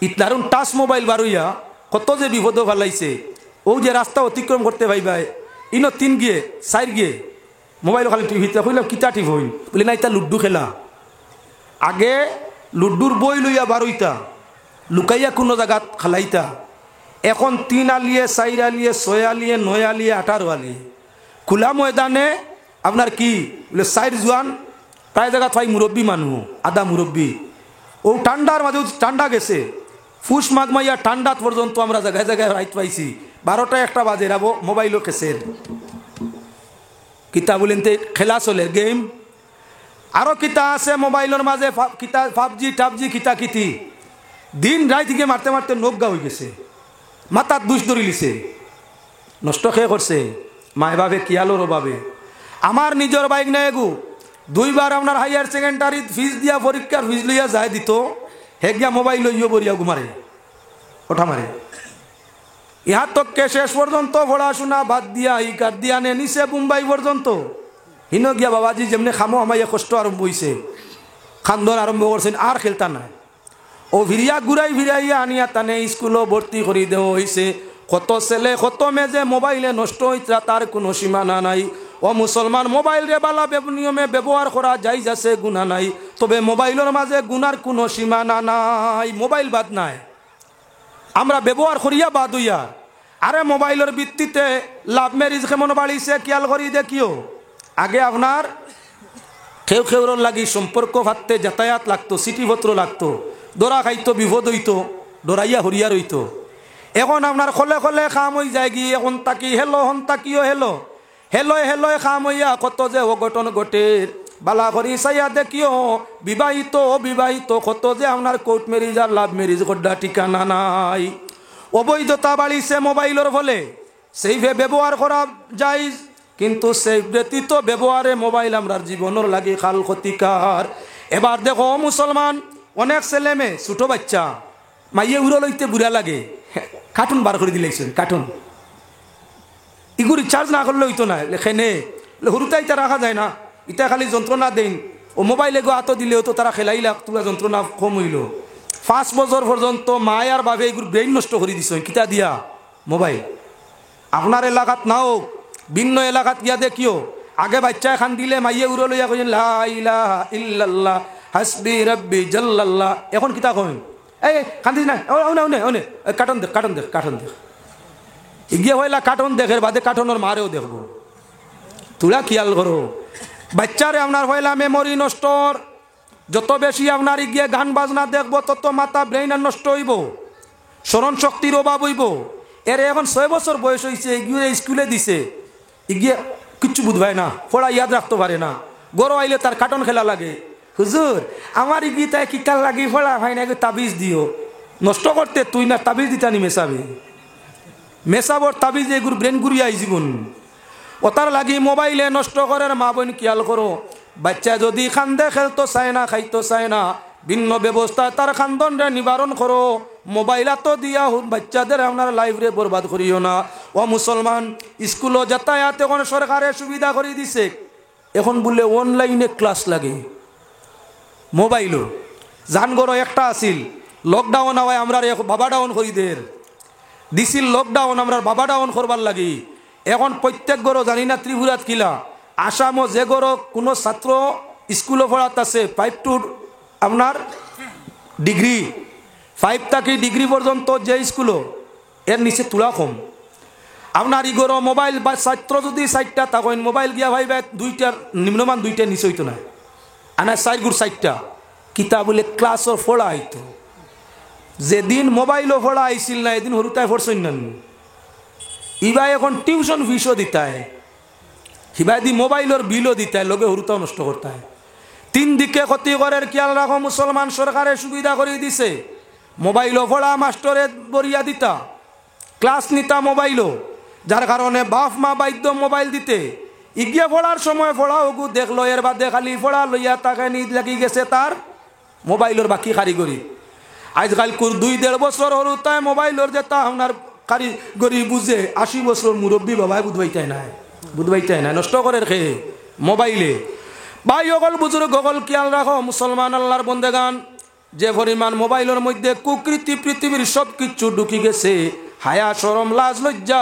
ইতলারুন touch mobile বারুইয়া কত যে বিপদ ফেলাইছে। ও যে রাস্তা অতিক্রম করতে ভাই ইনো 3 গিয়ে 4 গিয়ে মোবাইল খালি টিভিতে কইলাম কিতা টিভি হইল বলে না এটা লুড্ডু খেলা। আগে লুড্ডুর বই লইয়া বারুইতা লুকাইয়া কোনো জায়গাত খালাইতা। এখন 3 আলিয়ে 4 আলিয়ে 6 আলিয়ে 9 আলিয়ে 18 আলিয়ে খোলা ময়দানে আপনার কি বলে 4 জোয়ান প্রায় জায়গা থাই মুরব্বী মানুষ আদা মুরব্বী। ও ঠান্ডার মাঝে ঠান্ডা গেছে ফুস মাঘ মাইয়া ঠান্ডা পর্যন্ত আমরা জায়গায় জায়গায় রাইত পাইছি। 12টা 1টা বাজে রাবো মোবাইলও কেসের কিতা বলেন খেলা চলে গেম। আরো কিতা আছে মোবাইলের মাঝে কিতা পাবজি টাবজি কিতা কিতি দিন রাত থেকে মারতে মারতে নগ্গা হয়ে গেছে। মাথার দুষ ধরি লিছে নষ্ট খেয়ে করছে মায় ভাবে কিয়ালোর ভাবে। আমার নিজের বাইক নেই এগু 2 বার আপনার হাইয়ার সেকেন্ডারি ফিস দিয়া পরীক্ষার ফিস লইয়া যায় দিত হে গিয়া মোবাইল লইয়া বরিয়া ঘুমারে ওঠা মারে। ইহার তককে শেষ পর্যন্ত পড়াশোনা বাদ দিয়া ই কাট দিয়া নে নিছে মুম্বাই পর্যন্ত। হিন গিয়া বাবাজি যেমনি খামো আমাইয়া কষ্ট আরম্ভ হয়েছে খান্দন আরম্ভ করছেন আর খেলতা নাই। ও ভিরিয়া ঘুরাই ভিরাইয়া আনিয়া তানে স্কুলও ভর্তি করে দেওয়া হয়েছে। কত ছেলে কত মেয়ে যে মোবাইলে নষ্ট হইতা তার কোনো সীমানা নাই। ও মুসলমান মোবাইল রে বালা নিয়মে ব্যবহার করা যাই যাচ্ছে গুণা নাই, তবে মোবাইলের মাঝে গুনার কোনো সীমানা নাই। মোবাইল বাদ নাই আমরা ব্যবহার করিয়া বাদ হইয়া। আরে মোবাইলের ভিত্তিতে লাভ ম্যারেজ কেমন বাড়িছে খেয়াল করি দেখিও। আগে আপনার খেউ খেউর লাগি সম্পর্ক ভাবতে যাতায়াত লাগতো চিঠিপত্র লাগতো দরা খাইতো বিপদ হইতো ডরাইয়া হরিয়ার হইতো। এখন আপনার খলে খলে খাম হয়ে যায় গিয়ে এখন তাকি হেলো হন তাকিও হেলো হেলো হেলো খাম হইয়া কত যে অঘটন ঘটের বালা করি চাইয়া দেখিও। বিবাহিত অবিবাহিত কত যে আপনার কোর্ট ম্যারেজ আর লাভ ম্যারেজ গড্ডা ঠিকানা নাই। অবৈধতা বাড়িছে মোবাইলের ফলে সেইভাবে ব্যবহার করা যায়, কিন্তু সেই ব্যতীত ব্যবহারে মোবাইল আমরা জীবনের লাগে খাল ক্ষতিকার। এবার দেখো মুসলমান অনেক ছেলে মেয়ে ছোট বাচ্চা মাইয়ে উড়ো লইতে বুড়া লাগে কার্টুন বার করে দিলেছেন। কার্টুন ইগুর রিচার্জ না করলে হইতো না লেখেনে হুরুতা ইটা রাখা যায় না। ইটা খালি যন্ত্রণা দেন ও মোবাইলে গো হাত দিলেও তো তারা খেলাইলা তোলা যন্ত্রণা কম হইল। 5 বছর পর্যন্ত মায়ার ভাবে এগুলো ব্রেইন নষ্ট করে দিছ কিতা দিয়া মোবাইল। আপনার এলাকাত নাও ভিন্ন এলাকাত গিয়া দেখিও। আগে বাচ্চা খান দিলে মাইয়ে উড়ো লইয়া কইন লা ইলাহা ইল্লাল্লাহ হাসবি রাব্বি জাল্লাল্লাহ। এখন কিতা কইন এই কান্দিস না ওনে কার্টুন দেখ কার্টুন দেখ কার্টুন দেখ গিয়ে হইলা কার্টুন দেখের বাদে কার্টুনের মারেও দেখবো। তোরা খেয়াল করো বাচ্চারে আপনার হইলা মেমোরি নষ্টর যত বেশি আপনার গিয়ে গান বাজনা দেখবো তত মাথা ব্রেইন নষ্ট হইব স্মরণ শক্তির অভাব হইব। এর এখন 6 বছর বয়স হয়েছে গিয়ে স্কুলে দিছে গিয়ে কিচ্ছু বুঝবাই না পড়া ইয়াদ রাখতে পারে না। গরো আইলে তার কার্টুন খেলা লাগে। হুজুর আমার গীতায় কিকাল লাগি পড়া ভাই না তাবিজ দিও নষ্ট করতে তুই না তাবিজ দিতা নি মেশাবে মেশাবর তাবিজ এগুর ব্রেন ঘুরিয়াই জীবন ওতার লাগি মোবাইলে নষ্ট করার মা বোন খেয়াল করো। বাচ্চা যদি খান্দে খেলতো চায় না খাইতো চায় না ভিন্ন ব্যবস্থা তার খান্দনরে নিবারণ করো। মোবাইল তো দিয়া বাচ্চাদের আপনার লাইফরে বরবাদ করিও না। ও মুসলমান স্কুলও যাতায়াত এখন সরকারে সুবিধা করে দিছে। এখন বললে অনলাইনে ক্লাস লাগে মোবাইলও জানগরো একটা আসিল লকডাউন হয় আমরা বাবা ডাউন করি দের দিছিল লকডাউন আমরা বাবা ডাউন করবার লাগি। এখন প্রত্যেক গরো জানি না ত্রিপুরাত কিলা আসামও যে গরো কোনো ছাত্র স্কুলে পড়াত আছে 5 to আপনার ডিগ্রি 5 থেকে ডিগ্রি পর্যন্ত যে স্কুলও এর নিচে তুলা কম। আপনার ইগরো মোবাইল বা ছাত্র যদি 4টা তখন মোবাইল গিয়া ভাই 2টার নিম্নমান 2টার নিচে হইতো না আনা 4 কিতা বলে ক্লাসও পড়া হইতো। যেদিন মোবাইলও পড়া আইছিল না এদিন হরুতায় পড়ছেন না ইবা এখন টিউশন ফিসও দিতায় হিবা দি মোবাইলের বিলও দিতায় লগে হরুতাও নষ্ট করতায়। 3 দিকে ক্ষতি করার খেয়াল রাখো মুসলমান সরকারের সুবিধা করে দিছে। মোবাইলও পড়া মাস্টরে বরিয়া দিতা ক্লাস নিতা মোবাইলও যার কারণে বাপ মা বাধ্য মোবাইল দিতে ইগিয়ে পড়ার সময় পড়া ওগু দেখলো এর বাদে খালি পড়া লইয়া তাকে নিদ লাগি গেছে তার মোবাইলের বাকি কারিগরি। আজকাল 2-1.5 বছর হরু তাই মোবাইলের যে তা আপনার কারিগরি বুঝে 80 বছর মুরব্বী বাবাই বুধবাইতাই না নষ্ট করে খেয়ে মোবাইলে। ভাই অকল বুজুর্গ গগল খেয়াল রাখো মুসলমান আল্লাহর বন্দেগান যে পরিমাণ মোবাইলের মধ্যে কুকৃতি পৃথিবীর সব কিছু ঢুকি গেছে, হায়া শরম লাজ লজ্জা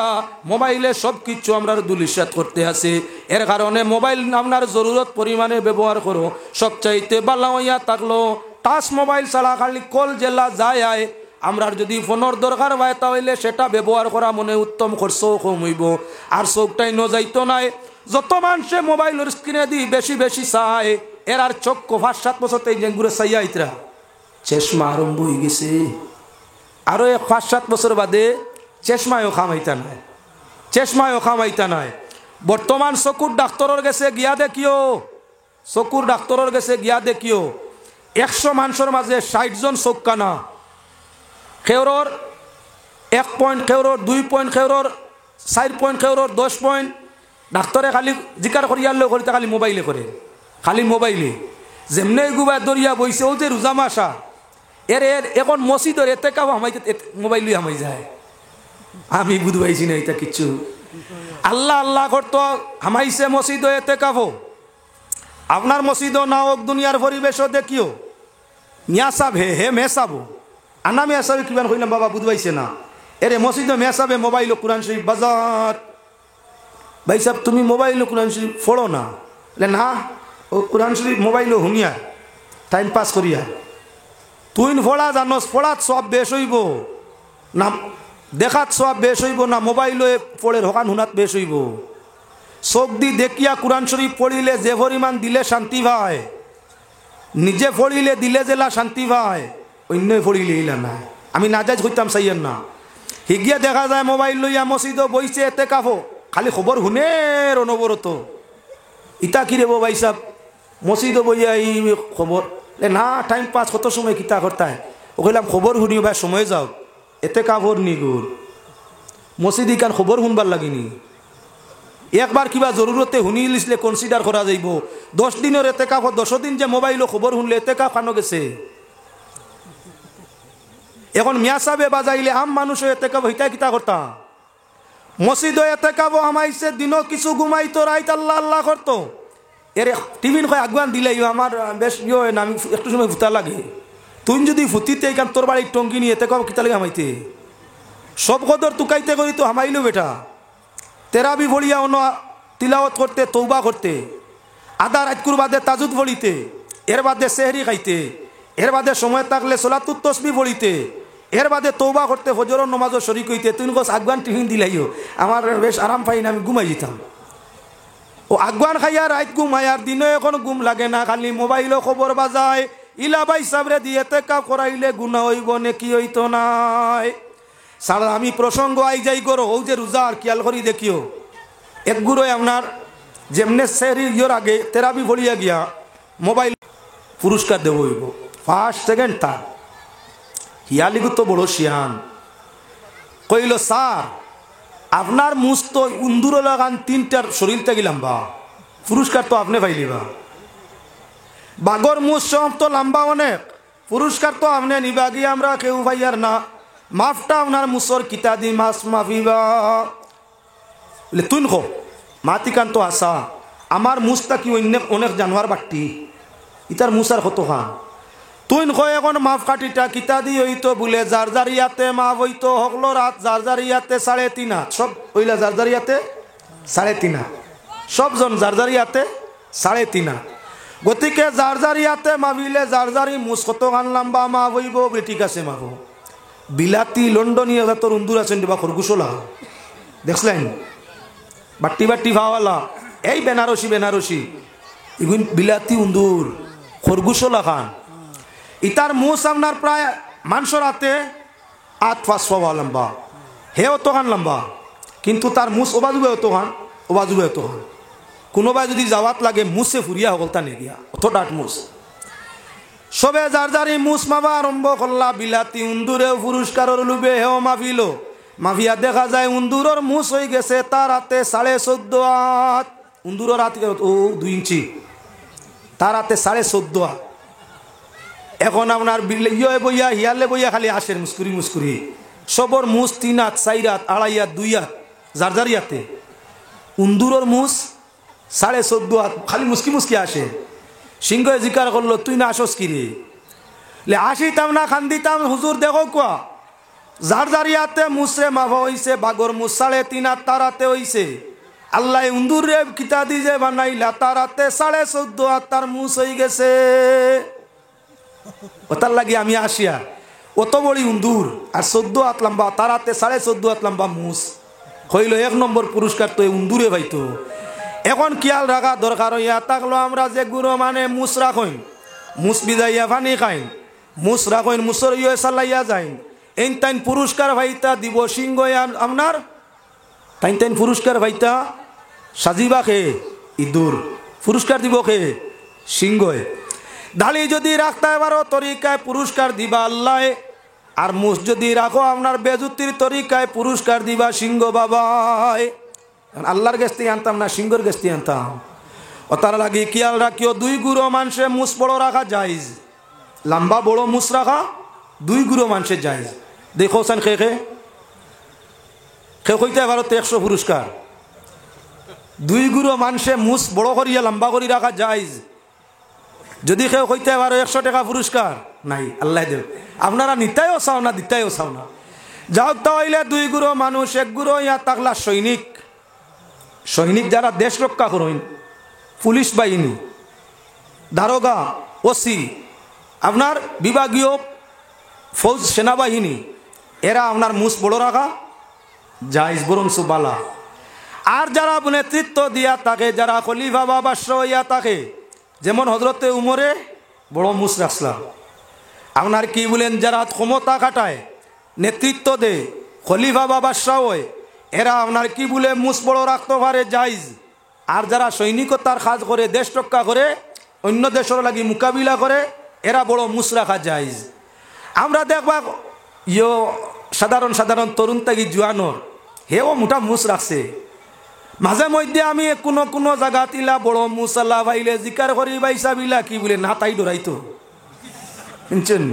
মোবাইলে সব কিছু আমরা দুলিশাত করতে আছে। এর কারণে মোবাইল আপনার জরুরত পরিমাণে ব্যবহার করো। সবচাইতে বালা হইয়া থাকলো টাচ মোবাইল ছাড়া খালি কল জেলা যায় আয়। আমরা যদি ফোনের দরকার হয় তাহলে সেটা ব্যবহার করা মনে উত্তম খরচও কম হইব, আর চোখটাই ন যাইতো নাই। যত মানুষে মোবাইলের স্ক্রিনে দি বেশি বেশি চায়, এর আর চক্ষু 5-7 বছরতেই জেঙ্গুরে চাইয়া ইতরা চশমা আরম্ভ হয়ে গেছে। আরো 5-7 বছর বাদে চশমায়ও খামাইতা নাই, চশমায়ও খামাইতা নাই। বর্তমান চকুর ডাক্তারের গেছে গিয়া দেখিও, চকুর ডাক্তারের গেছে গিয়া দেখিও 100 মানুষের মাঝে 60 জন চোখ কানা। খেউরর 1 পয়েন্ট, খেউরর 2 পয়েন্ট, খেউরর 4 পয়েন্ট, খেউরর 10 পয়েন্ট। ডাক্তারে খালি জিকার করিয়ালে করিতে খালি মোবাইলে করে, খালি মোবাইলে। যেমনে গুবা দরিয়া বইছে ও যে রোজা মাসা এর এখন মসজিদের এতে কাব হামাইতে মোবাইলই হামাই যায়। আমি বুঝবাইছি না এটা কিচ্ছু। আল্লাহ আল্লাহ করতো হামাইছে মসজিদ এতে কাবো। আপনার মসজিদও না হোক, দুনিয়ার পরিবেশও দেখিও মিয়াসাব হে মেসাবো আনা মেসাবে কিমান কইলাম বাবা বুঝবাইছে না। এরে মসজিদও মেসাবে মোবাইল কোরআন শরীফ বাজার। ভাই সাহেব তুমি মোবাইল কোরআন শরীফ পড়ো না? না, ও কোরআন শরীফ মোবাইলও হুনিয়া টাইম পাস করিয়া। তুই পড়া জানোস, পড়াত সব বেশ হইব না, দেখাত সব বেশ হইব না, মোবাইলে পড়ে হকান হুনাত বেশ হইব। চোখ দি দেখিয়া কোরআন শরীফ পড়িলে যে পরিমাণ দিলে শান্তি পায়, নিজে পড়িলে দিলে জেলা শান্তি পায়, অন্য পড়িলে ইলা না। আমি না যাই হইতাম চাইয়েন না। হিগিয়া দেখা যায় মোবাইল লইয়া মসজিদও বইছে এতে কাফো, খালি খবর হুনের অনবরত। ইতা কি রেবো ভাই সাহেব মসজিদও বইয়া এই খবর না, টাইম পাস কত সময় কিতা করতায়। ও কইলাম খবর শুনিও ভাই, সময় যাও, এতে কাপড় নি গুর মসজিদ কান খবর শুনবার লাগিনি। একবার কিবা জরুরতে শুনি লিসলে কনসিডার করা যাইব। 10 দিনের এতে কাপ, 10 দিন যে মোবাইলও খবর শুনলে এতে কাপ কানো গেছে। এখন মিয়া সাহেবে বাজাইলে আম মানুষও এতে কাপ হিতা কিতা করতা। মসজিদও এতে কাপ হামাইছে, দিনও কিছু ঘুমাইতো, রাইত আল্লাহ আল্লাহ করতো। এর টিফিন কয় আগুয়ান দিলে আমার বেশ ইয়ে হয় না, আমি একটু সময় ভুতা লাগে। তুই যদি ফুটিতে এখান তোর বাড়ির টঙ্কি নিয়ে এতে কব কিতা লাগে হামাইতে, সব কদর তুকাইতে করি তো হামাইলো বেটা। তেরাবি ভরিয়া অন্য তিলাওয়াত করতে, তৌবা করতে, আদা রাতকুর বাদে তাজুদ ভরিতে, এর বাদে সেহরি খাইতে, এর বাদে সময় থাকলে সোলাতুত তসবি ভরিতে, এর বাদে তৌবা করতে, ফজরের নমাজও শরীক হইতে। তুই গছ আগুয়ান টিফিন দিলাইও আমার বেশ আরাম পাই না, আমি ঘুমাই যেতাম। ও আগুয়ান খাইয়া রাত ঘুমাই, আর দিনে এখন ঘুম লাগে না, খালি মোবাইলও খবর বাজায়। ইলা ভাই সাবরে দিয়ে কাপ করাইলে গুণা হইব নে কি হইতো নাই। সারা আমি প্রসঙ্গ আই যাই করো, ও যে রোজার খেয়াল করি দেখিও। এক গুড়োয় আপনার যেমনে সেহরি ইয়োর আগে তেরাবি ভরিয়া গিয়া মোবাইল পুরস্কার দেব হইব, 1st 2nd তার হিয়ালিগু তো বড় শিয়ান। কইল স্যার আপনার মুস তো উন্দুর লাগান 3টার শরীর তেগিলাম বা পুরস্কার তো আপনি পাইলিবা। বাগর মুস সব তো লম্বা অনেক, পুরস্কার তো আপনি নিবা গিয়ে আমরা কেউ ভাইয়ার না। মাফটা আপনার মুসর কিতা দি মাছ মাফিবা বলে তুই খো মাতিকান তো আসা। আমার মুসটা কি অনেক জানোয়ার বাট্টি, ইতার মুসার কত খান তুই কয় এখন মাফ কাটিটা কিতা দি হইতো বলে যার যার ইয়াতে মাফ হইতো হকলো রাত, যার যার ইয়াতে 3.5 হাত, সব ওইলা যার যার ইয়াতে 3.5 হাত, সবজন যার যার ইয়াতে 3.5 হাত। গতিকে যার যার ইয়াতে মাভিলে যার যারই মুস কত গান লম্বা মাফ হইব বলে ঠিক আছে মাফ। বিলাতি লন্ডনীয় তোর উন্দুর আছেন বা খরগোশলা দেখলেন, বাট্টি বাট্টি ভাওয়ালা, এই বেনারসি বেনারসি এগুন বিলাতি উন্দুর খরগোশলা খান। ইতার মুস আপনার প্রায় মানুষের হাতে 8-5 লম্বা, হে অত খান লম্বা, কিন্তু তার মুস ওবাজুবে অত খান, ওবাজুবে অত খান। কোনোবাই যদি যাওয়াত লাগে মুসে ফুরিয়া হগলতা নেগিয়া অত ডাট মুস। সবে যার যারি মুস মাবা আরম্ভ করলা। বিলাতি উন্দুরেও পুরস্কারের লুবে হেও মাফিল, মাফিয়া দেখা যায় উন্দুরের মুস হয়ে গেছে তার হাতে 14.5 হাত। উন্দুরের হাত ও 2 ইঞ্চি, তার হাতে 14.5 হাত। এখন আপনার ইয়ে বইয়া হিয়ালে বইয়া খালি আসেন মুস্কুরি মুস্কুরি। সবর মুস 3 হাত 4 হাত 2.5 হাত 2 হাত যার যার ইয়াতে। উন্দুরের মুস 14.5 হাত, খালি মুস্কি মুস্কি আসে। সিংহ জিকার করলো তুই না আসস কি রে? লে আসিতাম না খান্দিতাম হুজুর দেখো কোয়া যার জারিয়াতে মুসরে মাফা হইছে বাগর মুসালে 3 হাত তারাতে হইছে আল্লাহ উন্দুরে কিতা দি যে বানাইলা তারাতে 14.5 হাত তার মুস হয়ে গেছে ওটার লাগি আমি আসিয়া অত বড়ি উন্দুর আর 14 হাত লম্বা তারাতে 14.5 হাত লম্বা মুস হইল 1 নম্বর পুরস্কার তো উন্দুরে ভাইতো এখন খেয়াল রাখা দরকার হইয়া থাকলো আমরা যে গুরু মানে মুস রাখইন মুস বিজাইয়া পানি খাইন মুস রাখইন মুসর ইয়ে চালাইয়া যাইন এই তাইন পুরস্কার ভাইতা দিব সিংহ আপনার তাইন তাইন পুরস্কার ভাইতা সাজিবা খে ইঁদুর পুরস্কার দিব খে সিংহ দালি যদি রাখতে পারো তরিকায় পুরস্কার দিবা আল্লাহ আর মুস যদি রাখো আপনার বেজুতির তরিকায় পুরস্কার দিবা সিংহ বাবাই আল্লাহর গেস্তি আনতাম না সিংহর গেস্তি আনতাম ও তার লাগে খেয়াল রাখিও 2 গুরু মানুষে মুস বড় রাখা জায়েজ লম্বা বড় মুস রাখা 2 গুরু মানুষে জায়েজ দেখো সান খে খে কইতে পারো 100 পুরস্কার 2 গুরু মানুষে মুস বড় করিয়া লম্বা করি রাখা জায়েজ যদি কেউ কইতে পারো 100 টাকা পুরস্কার নাই আল্লাহ দেব আপনারা নিতাইও চাও না দিতাইও চাও না যাও তাইলে 2 গুরু মানুষ 1 গুরু ইয়া তাকলা সৈনিক সৈনিক যারা দেশ রক্ষা করেন পুলিশ বাহিনী দারোগা ওসি আপনার বিভাগীয় ফৌজ সেনাবাহিনী এরা আপনার মুস বড় রাখা জায়েজ বরং সুবালা আর যারা নেতৃত্ব দিয়া থাকে যারা খলিফা বা বাদশা হইয়া থাকে যেমন হযরতে উমরে বড় মুস রাখলাম আপনার কি বলেন যারা ক্ষমতা খাটায় নেতৃত্ব দে খলিফা বা বাদশা হয় এরা আপনার কি বলে মুস বড় রাখতে পারে জায়েজ আর যারা সৈনিকতার কাজ করে দেশ রক্ষা করে অন্য দেশের লাগি মোকাবিলা করে এরা বড় মুস রাখা জায়েজ আমরা দেখবা ইয়ো সাধারণ সাধারণ তরুণ তাগি জুয়ানোর হেও মোটা মুস রাখছে মাঝে মধ্যে আমি কোনো কোনো জায়গা তিলা বড় মুসাল্লা ভাইলে জিকার করি বাইসা বিলা কি বলে না তাই ডরাইতো শুনছেন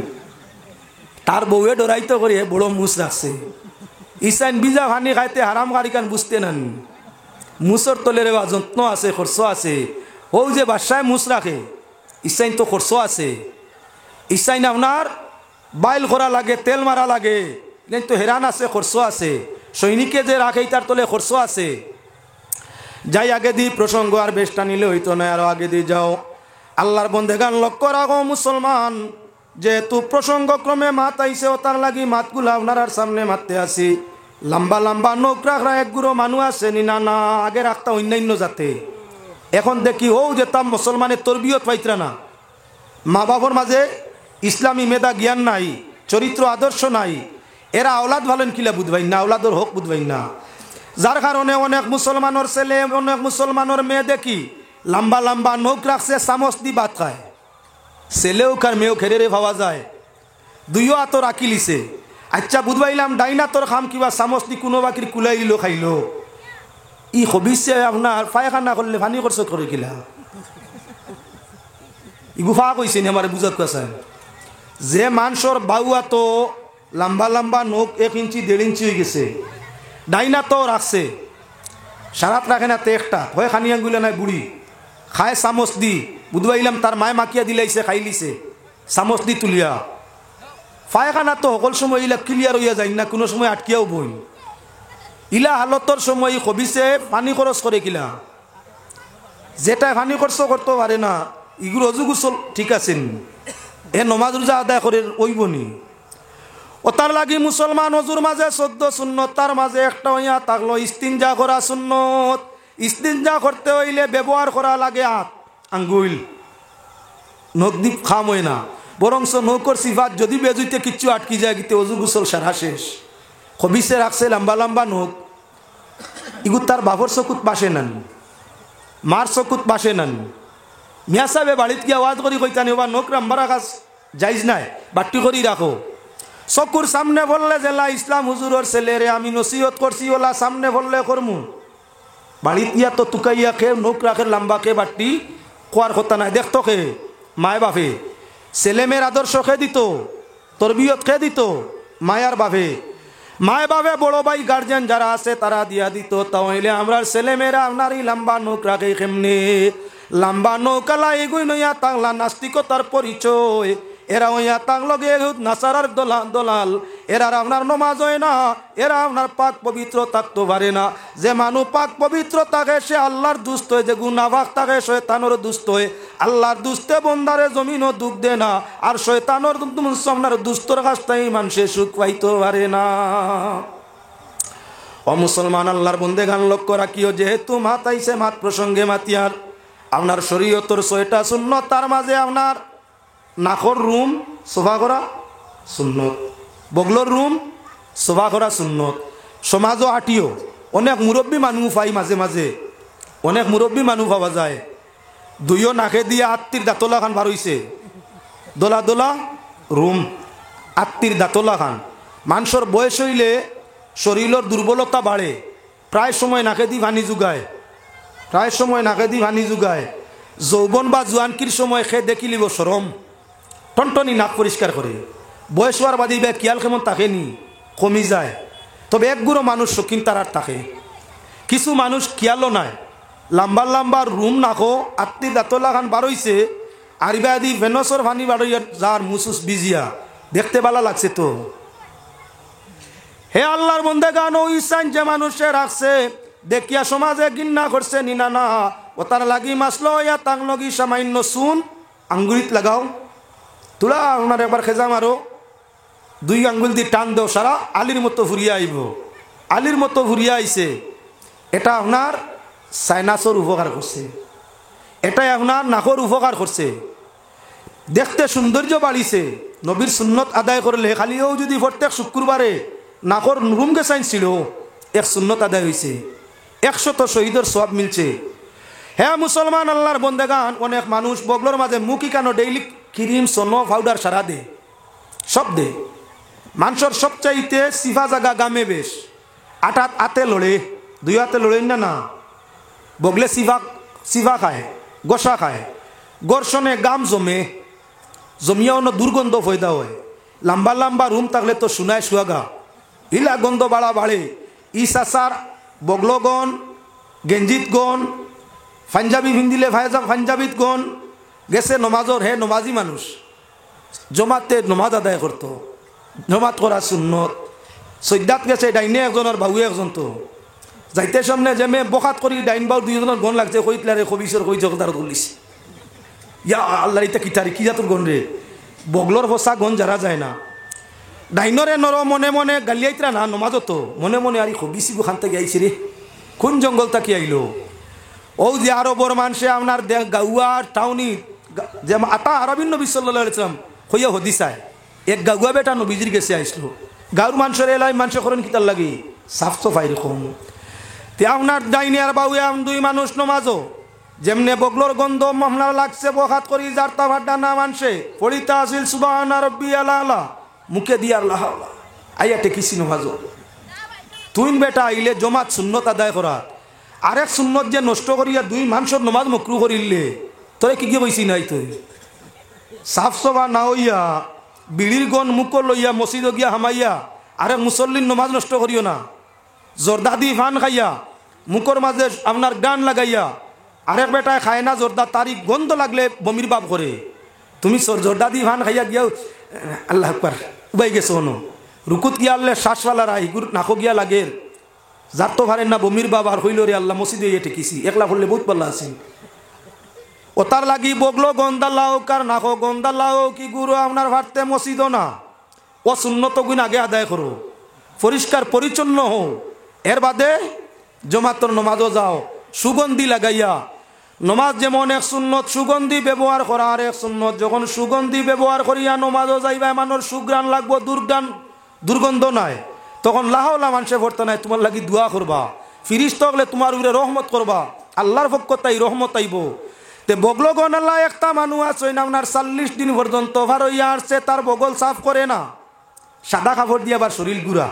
তার বউয়ে ডরাইতো করে বড় মুস রাখছে ইসাইন বিজা ভানি খাইতে হারাম গাড়িকান বুঝতে নেন মুসর তলের যত্ন আছে খরচ আছে ও যে বাসায় মুস রাখে ইসাইন তো খরচ আছে ইসাইন আপনার বাইল করা লাগে তেল মারা লাগে তো হেরান আছে খরচ আছে সৈনিকে যে রাখে তার তলে খরচ আছে যাই আগে দি প্রসঙ্গ আর বেশটা নিলে হইতো না আরো আগে দিয়ে যাও আল্লাহর বন্দেগান লক্ষ্য রাখো মুসলমান যেহেতু প্রসঙ্গক্রমে মাত আইসে ও তার লাগি মাতগুলো আপনার সামনে মারতে আসি লম্বা লম্বা নৌক রাখরা 1 গুরু মানুষ আছে নি না না আগে রাখতা অন্যান্য জাতে এখন দেখি ও যে তাম মুসলমানের তরবিয়ত পাইতরা না মা বাবার মাঝে ইসলামী মেধা জ্ঞান নাই চরিত্র আদর্শ নাই এরা আওলাদ ভালেন কিলা বুঝবাই না আওলাদর হক বুঝবাই না যার কারণে অনেক মুসলমানের ছেলে অনেক মুসলমানের মেয়ে দেখি লম্বা লম্বা নৌক রাখছে চামচ দি ভাত খায় ছেলেও কার মেয়েও খেরে ভাবা যায় 2 হাত রাখি লিছে আচ্ছা বুঝবাইলাম ডাইনা তোর খাম কিবা চামচ দি কোনো বাকির কুলাই দিল খাইলো ই হবিছে আপনার পায়খানা করলে পানি খরচ করে কিলা ই গুফা কইছে নি আমার বুঝাত কাছে যে মানুষের বাউয়া তো লম্বা লম্বা নখ 1 ইঞ্চি 1.5 ইঞ্চি হয়ে গেছে ডাইনা তো রাখছে সারাত রাখে না তো একটা হয় খানি আঙ্গুলে নাই বুড়ি খায় চামচ দি বুধবাইলাম তার মায় মাকিয়া দিলাইছে খাইলিছে চামচ দি তুলিয়া পায়খানা তো সকল সময় ইলা ক্লিয়ার হইয়া যায় না কোনো সময় আটকিয়াও বই ইলা হালতর সময় হবিছে পানি খরচ করে কিলা যেটা পানি খরচ করতে পারে না ইগুলো অজু গোসল ঠিক আছেন এ নমাজ রোজা আদায় করে ওইবনি ও তার লাগি মুসলমান অজুর মাঝে 14 সুন্নত তার মাঝে একটা হইয়া থাকলো ইস্তিনজা করা সুন্নত ইস্তিনজা করতে হইলে ব্যবহার করা লাগে হাত আঙ্গুল নকদি খাম হয় না বরংস নৌকর সিফাত যদি বেজুইতে কিচ্ছু আটকি যায় গিতে অজু গোসল সারা শেষ খবিসে রাখছে লম্বা লম্বা নখ ইগু তার বাবর চকুত বাসে নান মার চকুত বাসে নান মিয়া সাহেবে বাড়িত গিয়ে আওয়াজ করি কইতানি বা নখ রাম্বা রাখাস যাইজ নাই বাট্টি করি রাখো চকুর সামনে বললে জেলা ইসলাম হুজুরের ছেলেরে আমি নসিহত করছি ওলা সামনে বললে করমু বাড়িত ইয়া তো তুকাইয়া খে নখ রাখে লম্বা কে বাট্টি কোয়ার কথা নাই দেখতো খে মায় বাপে ছেলে মেয়ের আদর্শ খে দিত তরবিয়ত খে দিত মায়ার বাপে মায় বাপে বড় ভাই গার্জেন যারা আছে তারা দিয়া দিত তাহলে আমরা ছেলে মেয়েরা আপনারই লম্বা নখ রাখে কেমনে লম্বা নৌকালা এগুই নইয়া তাংলা নাস্তিকতার পরিচয় এরা হইয়া তাংলগে নাসারার দলাল এরা আপনার নমাজ হয় না, এরা আপনার পাক পবিত্র থাকতে পারে না। যে মানুষ পাক পবিত্র থাকে সে আল্লাহর দুষ্ট হয়, যে গুনাহগার থাকে শয়তানের দুষ্ট হয়। আল্লাহর দুস্তে বন্দারে জমিনও দুঃখ দেয় না, আর শয়তানের আপনার দুস্তর কাছটাই মানুষে সুখ পাইতে পারে না। ও মুসলমান আল্লাহর বন্দেগান লক্ষ্য রাখিও, যেহেতু মাত আইছে মাত প্রসঙ্গে মাতিয়ার আপনার শরীয়তর 6টা সুন্নত, তার মাঝে আপনার নাকর রুম সোফা করা সুন্নত, বগলোর রুম সোফা করা সুন্নত। সমাজও আটিও অনেক মুরব্বী মানুষ পাই, মাঝে মাঝে অনেক মুরব্বী মানুষ পাওয়া যায়, দুইও নাকে দিয়ে আত্মীর দাঁতলা খান বার হইছে, দোলা দোলা রুম আত্মীর দাঁতলা খান। মানুষের বয়স হইলে শরীরের দুর্বলতা বাড়ে, প্রায় সময় নাকে দি ভানি যোগায়, প্রায় সময় নাকে দি ভানি যোগায়। যৌবন বা জোয়ানকির সময় সে দেখিলিব সরম টনটনি নাক পরিষ্কার করে, বয়স হওয়ার বাদে বা কিয়াল কেমন থাকেনি কমি যায়। তবে একগুলো মানুষ শৌখিন তারার থাকে, কিছু মানুষ কিয়ালও নাই, লম্বা লম্বা রুম নাকো আত্মীর দাঁতলা খান বার হইছে, আরিবা আদি ভেনসর ভানি বাড়িয়া যার মুসুস বিজিয়া দেখতে ভালো লাগছে। তো হে আল্লাহর বন্দেগান, ও ইসান যে মানুষে রাখছে দেখিয়া সমাজে ঘৃণা করছে নিনা না, ও তার লাগি মাসলো ইয়া তাং লগি সামান্য সুন আঙ্গুলিত লাগাও, তোলা আপনার একবার খেজা মারো, 2 আঙ্গুল দিয়ে টান দেও, সারা আলির মতো ঘুরিয়া আইব। আলির মতো ঘুরিয়া আইছে, এটা আপনার সাইনাসর উপকার করছে, এটাই আপনার নাকর উপকার করছে, দেখতে সৌন্দর্য বাড়িছে। নবীর সুন্নত আদায় করলে খালিও যদি প্রত্যেক শুক্রবারে নাকর রুমকে সাইন ছিল, এক সুন্নত আদায় হয়েছে, 100 শহীদের সওয়াব মিলছে। হ্যাঁ মুসলমান আল্লাহর বন্দেগান, অনেক মানুষ বগলোর মাঝে মুখি কেন ডেইলি ক্রিম সোনো পাউডার সারা দে, সব দে। মানুষের সবচাইতে সিফা জাগা গামে বেশ, আতে লড়ে, 2 হাতে লড়েন না না, বগলে সিফা খায়, গোসা খায়, গর্ষণে গাম জমে, জমিয়া অন্য দুর্গন্ধ ফয়দা হয়। লম্বা লম্বা রুম থাকলে তো শুনায় শুয়াগা, ইলা গন্ধ বাড়া বাড়ে। ই সাসার বগলগণ গেঞ্জিত গণ পাঞ্জাবি ভিন্দিলে পাঞ্জাবিত গণ গেছে নমাজর, হে নমাজি মানুষ, জমাতে নমাজ আদায় করতো, জমাত করা সুন্নত। সৈদাত গেছে ডাইনে একজনের বাবু একজন, তো যাইতে সামনে যে মে বখাত করি ডাইন বাউ 2 জনের গণ লাগছে, কইতলারে কবিসর কই জগদার তুলিছে, ইয়া আল্লাহ ইতা কিতারি কি জাতুর গণ রে, বগলোর ফসা গণ যারা যায় না। ডাইনরে নর মনে মনে গালিয়াইতরা না নমাজত, তো মনে মনে আরি খবিসি খান থেকে আইছে রে, কোন জঙ্গল তাকি আইলো। ও যে আরবর মানুষে আপনার গাউয়ার টাউনি যে আতা আরবিন নবী সাল্লাল্লাহু আলাইহি ওয়াসাল্লাম হইয়া হদিসায় এক গাউয়া বেটা নবীজির গেছে আইসলো, গাঁর মানুষের এলাই মানুষে করেন কিতার লাগি সাফ সফাই রকম। তে আপনার ডাইনি আর বাউয়া 2 মানুষ নমাজও যেমনে বগলোর গন্ধ আপনার লাগছে, বখাত করি জারতা ভাড্ডা না মানুষে পড়িতা আসিল সুবহানা রাব্বিয়াল আলা, মুখে দিয়ে আল্লাহ আইয়াতে কিসি নমাজও। তুই বেটা আইলে জমাত সুন্নত আদায় করা, আরেক সুন্নত যে নষ্ট করিয়া 2 মানুষের নমাজ মকরু করিলে তোরে কি কি বইছি নাই, তুই সাফ সফা না হইয়া বিড়ির গন মুখ লইয়া মসজিদ গিয়া হামাইয়া আরেক মুসল্লির নমাজ নষ্ট করিও না। জর্দাদি ফান খাইয়া মুখর মাঝে আপনার গান লাগাইয়া আরেক বেটায় খায় না জর্দা, তারই গন্ধ লাগলে বমির বাপ করে, তুমি জর্দাদি ফান খাইয়া গিয়াও আল্লাহ আকবার উবাই গেছো হনো, রুকুত গিয়া আল্লে শ্বাসওয়ালারা ইগুর নাকো গিয়া লাগে, যার তো পারেন না বমির বাবা আর হইল রে আল্লাহ মসজিদে ইয়ে ঠেকিছি, একলা করলে বহুত পাল্লা আছে। ও তার লাগি বগলো গন্দা লাও কার নাকো গন্দা লাও কি গুরু আপনার ভারতে মসজিদও না, ও সুন্নত গুণ আগে আদায় করো, পরিষ্কার পরিচ্ছন্ন হো, এর বাদে জমাতর নমাজও যাও সুগন্ধি লাগাইয়া। নমাজ যেমন এক সুন্নত, সুগন্ধি ব্যবহার করা আর এক সুন্নত। যখন সুগন্ধি ব্যবহার করিয়া নমাজও যাইবা, মানুষ সুগ্রাণ লাগবো, দুর্গন্ধ নাই, তখন লাহলা মানুষে ভরতে নাই, তোমার লাগি দোয়া করবা, ফিরিস্ত হলে তোমার উপরে রহমত করবা, আল্লাহর পক্ষ তাই রহমত আইব। তে বগলগণ আল্লাহ একটা মানুষ আছে না আপনার 40 দিন পর্যন্ত ভার হইয়া আসছে, তার বগল সাফ করে না, সাদা কাপড় দিয়ে আবার শরীর গুড়া,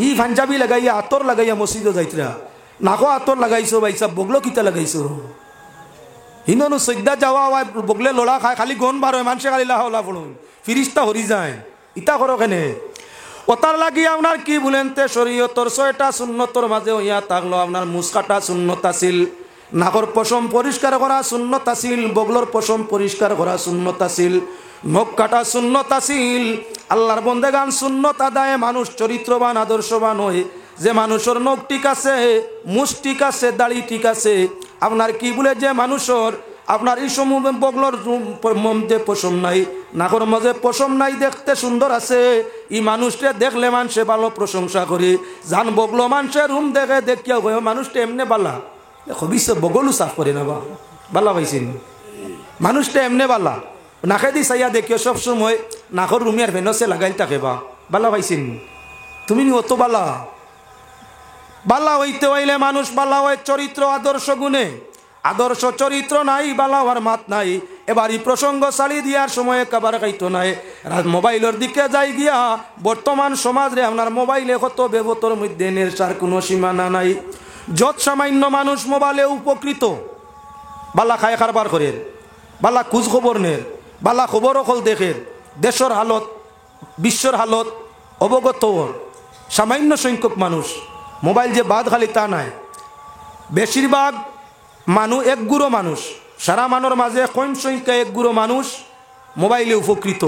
ই পাঞ্জাবি লাগাইয়া আতর লাগাইয়া মসজিদে যাইতরা, নাকো আতর লাগাইছো ভাইসা বগলো কিতা লাগাইছো, হিন্দু সৈদা যাওয়া বগলে লড়া খায়, খালি গন বার হয়, মানুষে খালি লাহলা পড়ুন, ফিরিস্তা হরি যায়, ইতা করো কেনে। ওতার লাগি আপনার কি বলেন তে শরীয়তর 6টা সুন্নতর মাঝে হইয়া থাকলো আপনার মুসকাটা সুন্নত আছিল, নাকর পশম পরিষ্কার করা সুন্নত আছিল, বগলর পশম পরিষ্কার করা সুন্নত আছিল, নখ কাটা সুন্নত আছিল। আল্লাহর বন্দেগান সুন্নত আদায়ে মানুষ চরিত্রবান আদর্শবান হয়। যে মানুষের নখ ঠিক আছে, মুছ ঠিক আছে, দাড়ি ঠিক আছে, আপনার কি বলে যে মানুষের আপনার এই সমূহ বগলর মধ্যে পশম নাই, নাকর মাঝে পশম নাই, দেখতে সুন্দর আছে, এই মানুষটা দেখলে মানুষে ভালো প্রশংসা করে। জান বগলো মানুষের রুম দেখে দেখিয়া মানুষটা এমনি বালা খবিস বগলু সাফ করে না বা বালা পাইছেন মানুষটা এমনি বালা নাকে দি চাইয়া দেখিও সবসময় নাকর রুমিয়ার ভেনসে লাগাইল থাকে বা বালা পাইছেন। তুমি অত বালা বালা হইতে হইলে মানুষ বালা হয় চরিত্র আদর্শ গুণে। আদর্শ চরিত্র নাই, বালা হওয়ার মাত নাই। এবার এই প্রসঙ্গ চালি দিয়ার সময় কাবার খাইতো নাই। মোবাইলের দিকে যাই গিয়া বর্তমান সমাজে আপনার মোবাইলে কত ব্যবতর মধ্যে নেশার কোনো সীমানা নাই। যত সামান্য মানুষ মোবাইলে উপকৃত, বালা খায় কারবার করে, বালা খোঁজ খবর নের, বালা খবর অকল দেখের, দেশের হালত বিশ্বর হালত অবগত সামান্য সংখ্যক মানুষ। মোবাইল যে বাদ খালি তা নাই, বেশিরভাগ মানুষ এক গুঁড়ো মানুষ, সারা মানর মাঝে কম সংখ্যা এক গুঁড়ো মানুষ মোবাইলে উপকৃত।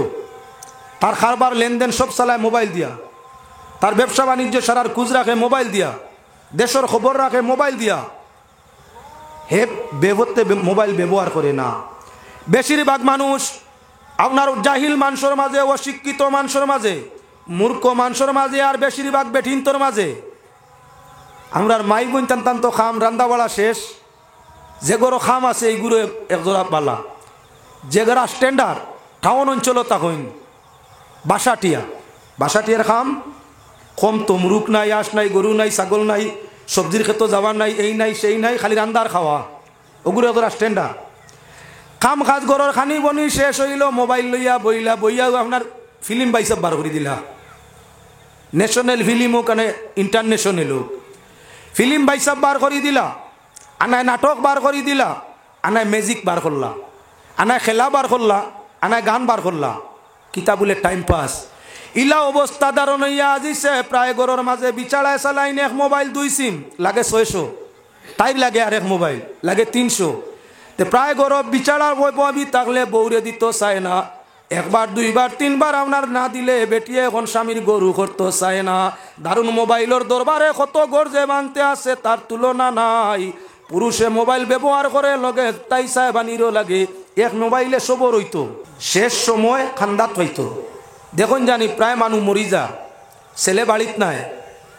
তার কারবার লেনদেন সব চালায় মোবাইল দিয়া, তার ব্যবসা বাণিজ্য সারার খোঁজ রাখে মোবাইল দিয়া, দেশের খবর রাখে মোবাইল দিয়া। হে বেবতে মোবাইল ব্যবহার করে না। বেশিরভাগ মানুষ আপনার জাহিল মানুষের মাঝে, অশিক্ষিত মানুষের মাঝে, মূর্খ মানুষের মাঝে, আর বেশিরভাগ বেঠিন্তর মাঝে। আমরা মাই বোন টান তো খাম রান্দা বাড়া শেষ, যে গরো খাম আছে এইগুলো একজোড়া পালা, যে গড়া স্ট্যান্ডার্ড টাউন অঞ্চল তখন বাসাটিয়ার খাম কম, তমরুক নাই, আঁশ নাই, গরু নাই, ছাগল নাই, সবজির ক্ষেত্র যাওয়ার নাই, এই নাই সেই নাই, খালি রান্দার খাওয়া, ওগুলো একজোড়া স্ট্যান্ডার্ড কাম কাজ গরর খানি বনি শেষ হইল, মোবাইল লইয়া বইয়া আপনার ফিল্ম বাইসব বার করে দিলা। ন্যাশনাল ফিল্ম হোক মানে ইন্টারন্যাশনাল হোক, ফিল্ম বাইসব বার করে দিলা, আনায় নাটক বার করে দিলা, আনায় ম্যাজিক বার করলা, আনায় খেলা বার করলা, আনায় গান বার করলা, কিতা বলে টাইম পাস। ইলা অবস্থা ধারণ হইয়া আজিছে প্রায় গরর মাঝে বিচারায় চালাইন এক মোবাইল 2 সিম লাগে 600, তাই লাগে আর এক মোবাইল লাগে 300। প্রায় গরব বিচারার বই থাকলে বৌরে দিত চায় না, একবার দুইবার তিনবার আপনার না দিলে বেটিয়ে এখন স্বামীর গরু করতে চায় না। দারুণ মোবাইলের দরবারে কত গর্জে ভাঙতে আছে তার তুলনা নাই। পুরুষে মোবাইল ব্যবহার করে লগে তাই চায় বানিরও লাগে, এক মোবাইলে সবর হইতো, শেষ সময় খান্দাত হইতো। দেখুন জানি প্রায় মানুষ মরি যা, ছেলে বাড়িত নাই,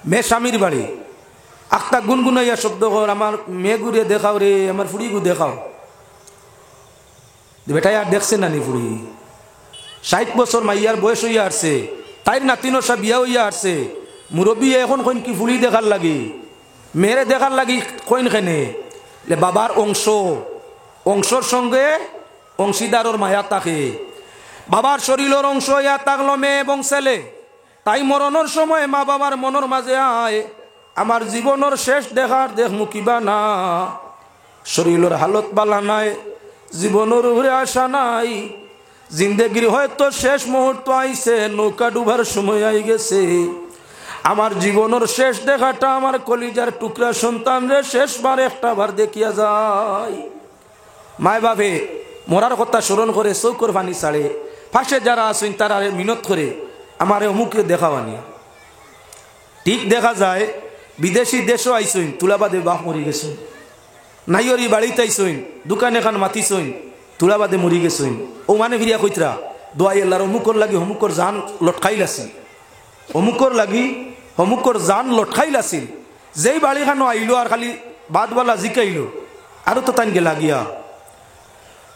মেয়ে স্বামীর বাড়ি, আখটা গুনগুনাইয়া শব্দ কর, আমার মেয়ে ঘুরে দেখাও রে, আমার ফুড়ি গু দেখাও। বেটাই আর দেখছে না নি ফুড়ি, 60 বছর মাইয়ার বয়স হইয়া আসছে, তাইর নাতিনো সব বিয়া হইয়া আসছে, মুরব্বী এখন কইন কি ফুড়ি দেখার লাগি, মেয়েরে দেখার লাগি কইন খেনে বাবার অংশর সঙ্গে অংশীদারর মায়া থাকে। বাবার শরীরের অংশ হইয়া থাকলো মেয়ে এবং ছেলে, তাই মরণের সময় মা বাবার মনের মাঝে আয় আমার জীবনের শেষ দেখার দেখ মুখিবা না, শরীরের হালত বালা নাই, জীবনের উপরে আশা নাই, জিন্দেগির হয়তো শেষ মুহূর্ত আইছে, নৌকা ডুবার সময় আই গেছে, আমার জীবনের শেষ দেখাটা আমার কলিজার টুকরা সন্তান রে শেষবার একটা বার দেখিয়া যায়। মায় বাপে মরার কথা স্মরণ করে চৌকর পানি ছাড়ে, পাশে যারা আছেন তারা মিনত করে আমার অমুকে দেখাওয়ানি। ঠিক দেখা যায় বিদেশি দেশও আইসইন, তুলাবাদে বাপ মরি গেছেন, নাইয়রি বাড়িতে আইসইন, দোকান এখান মাতিছইন, তুলাবাদে মরি গেছইন। ও মানে ফিরিয়া কইতরা দোয়াই আল্লাহর অমুকর লাগি হমুকর জান লটকাইল আছিল, অমুকর লাগি হমুকর জান লটকাইল আছিল। যেই বাড়ি খানো আইলো আর খালি বাদবালা জিকাইল আরো তো তাইন গেলা গিয়া।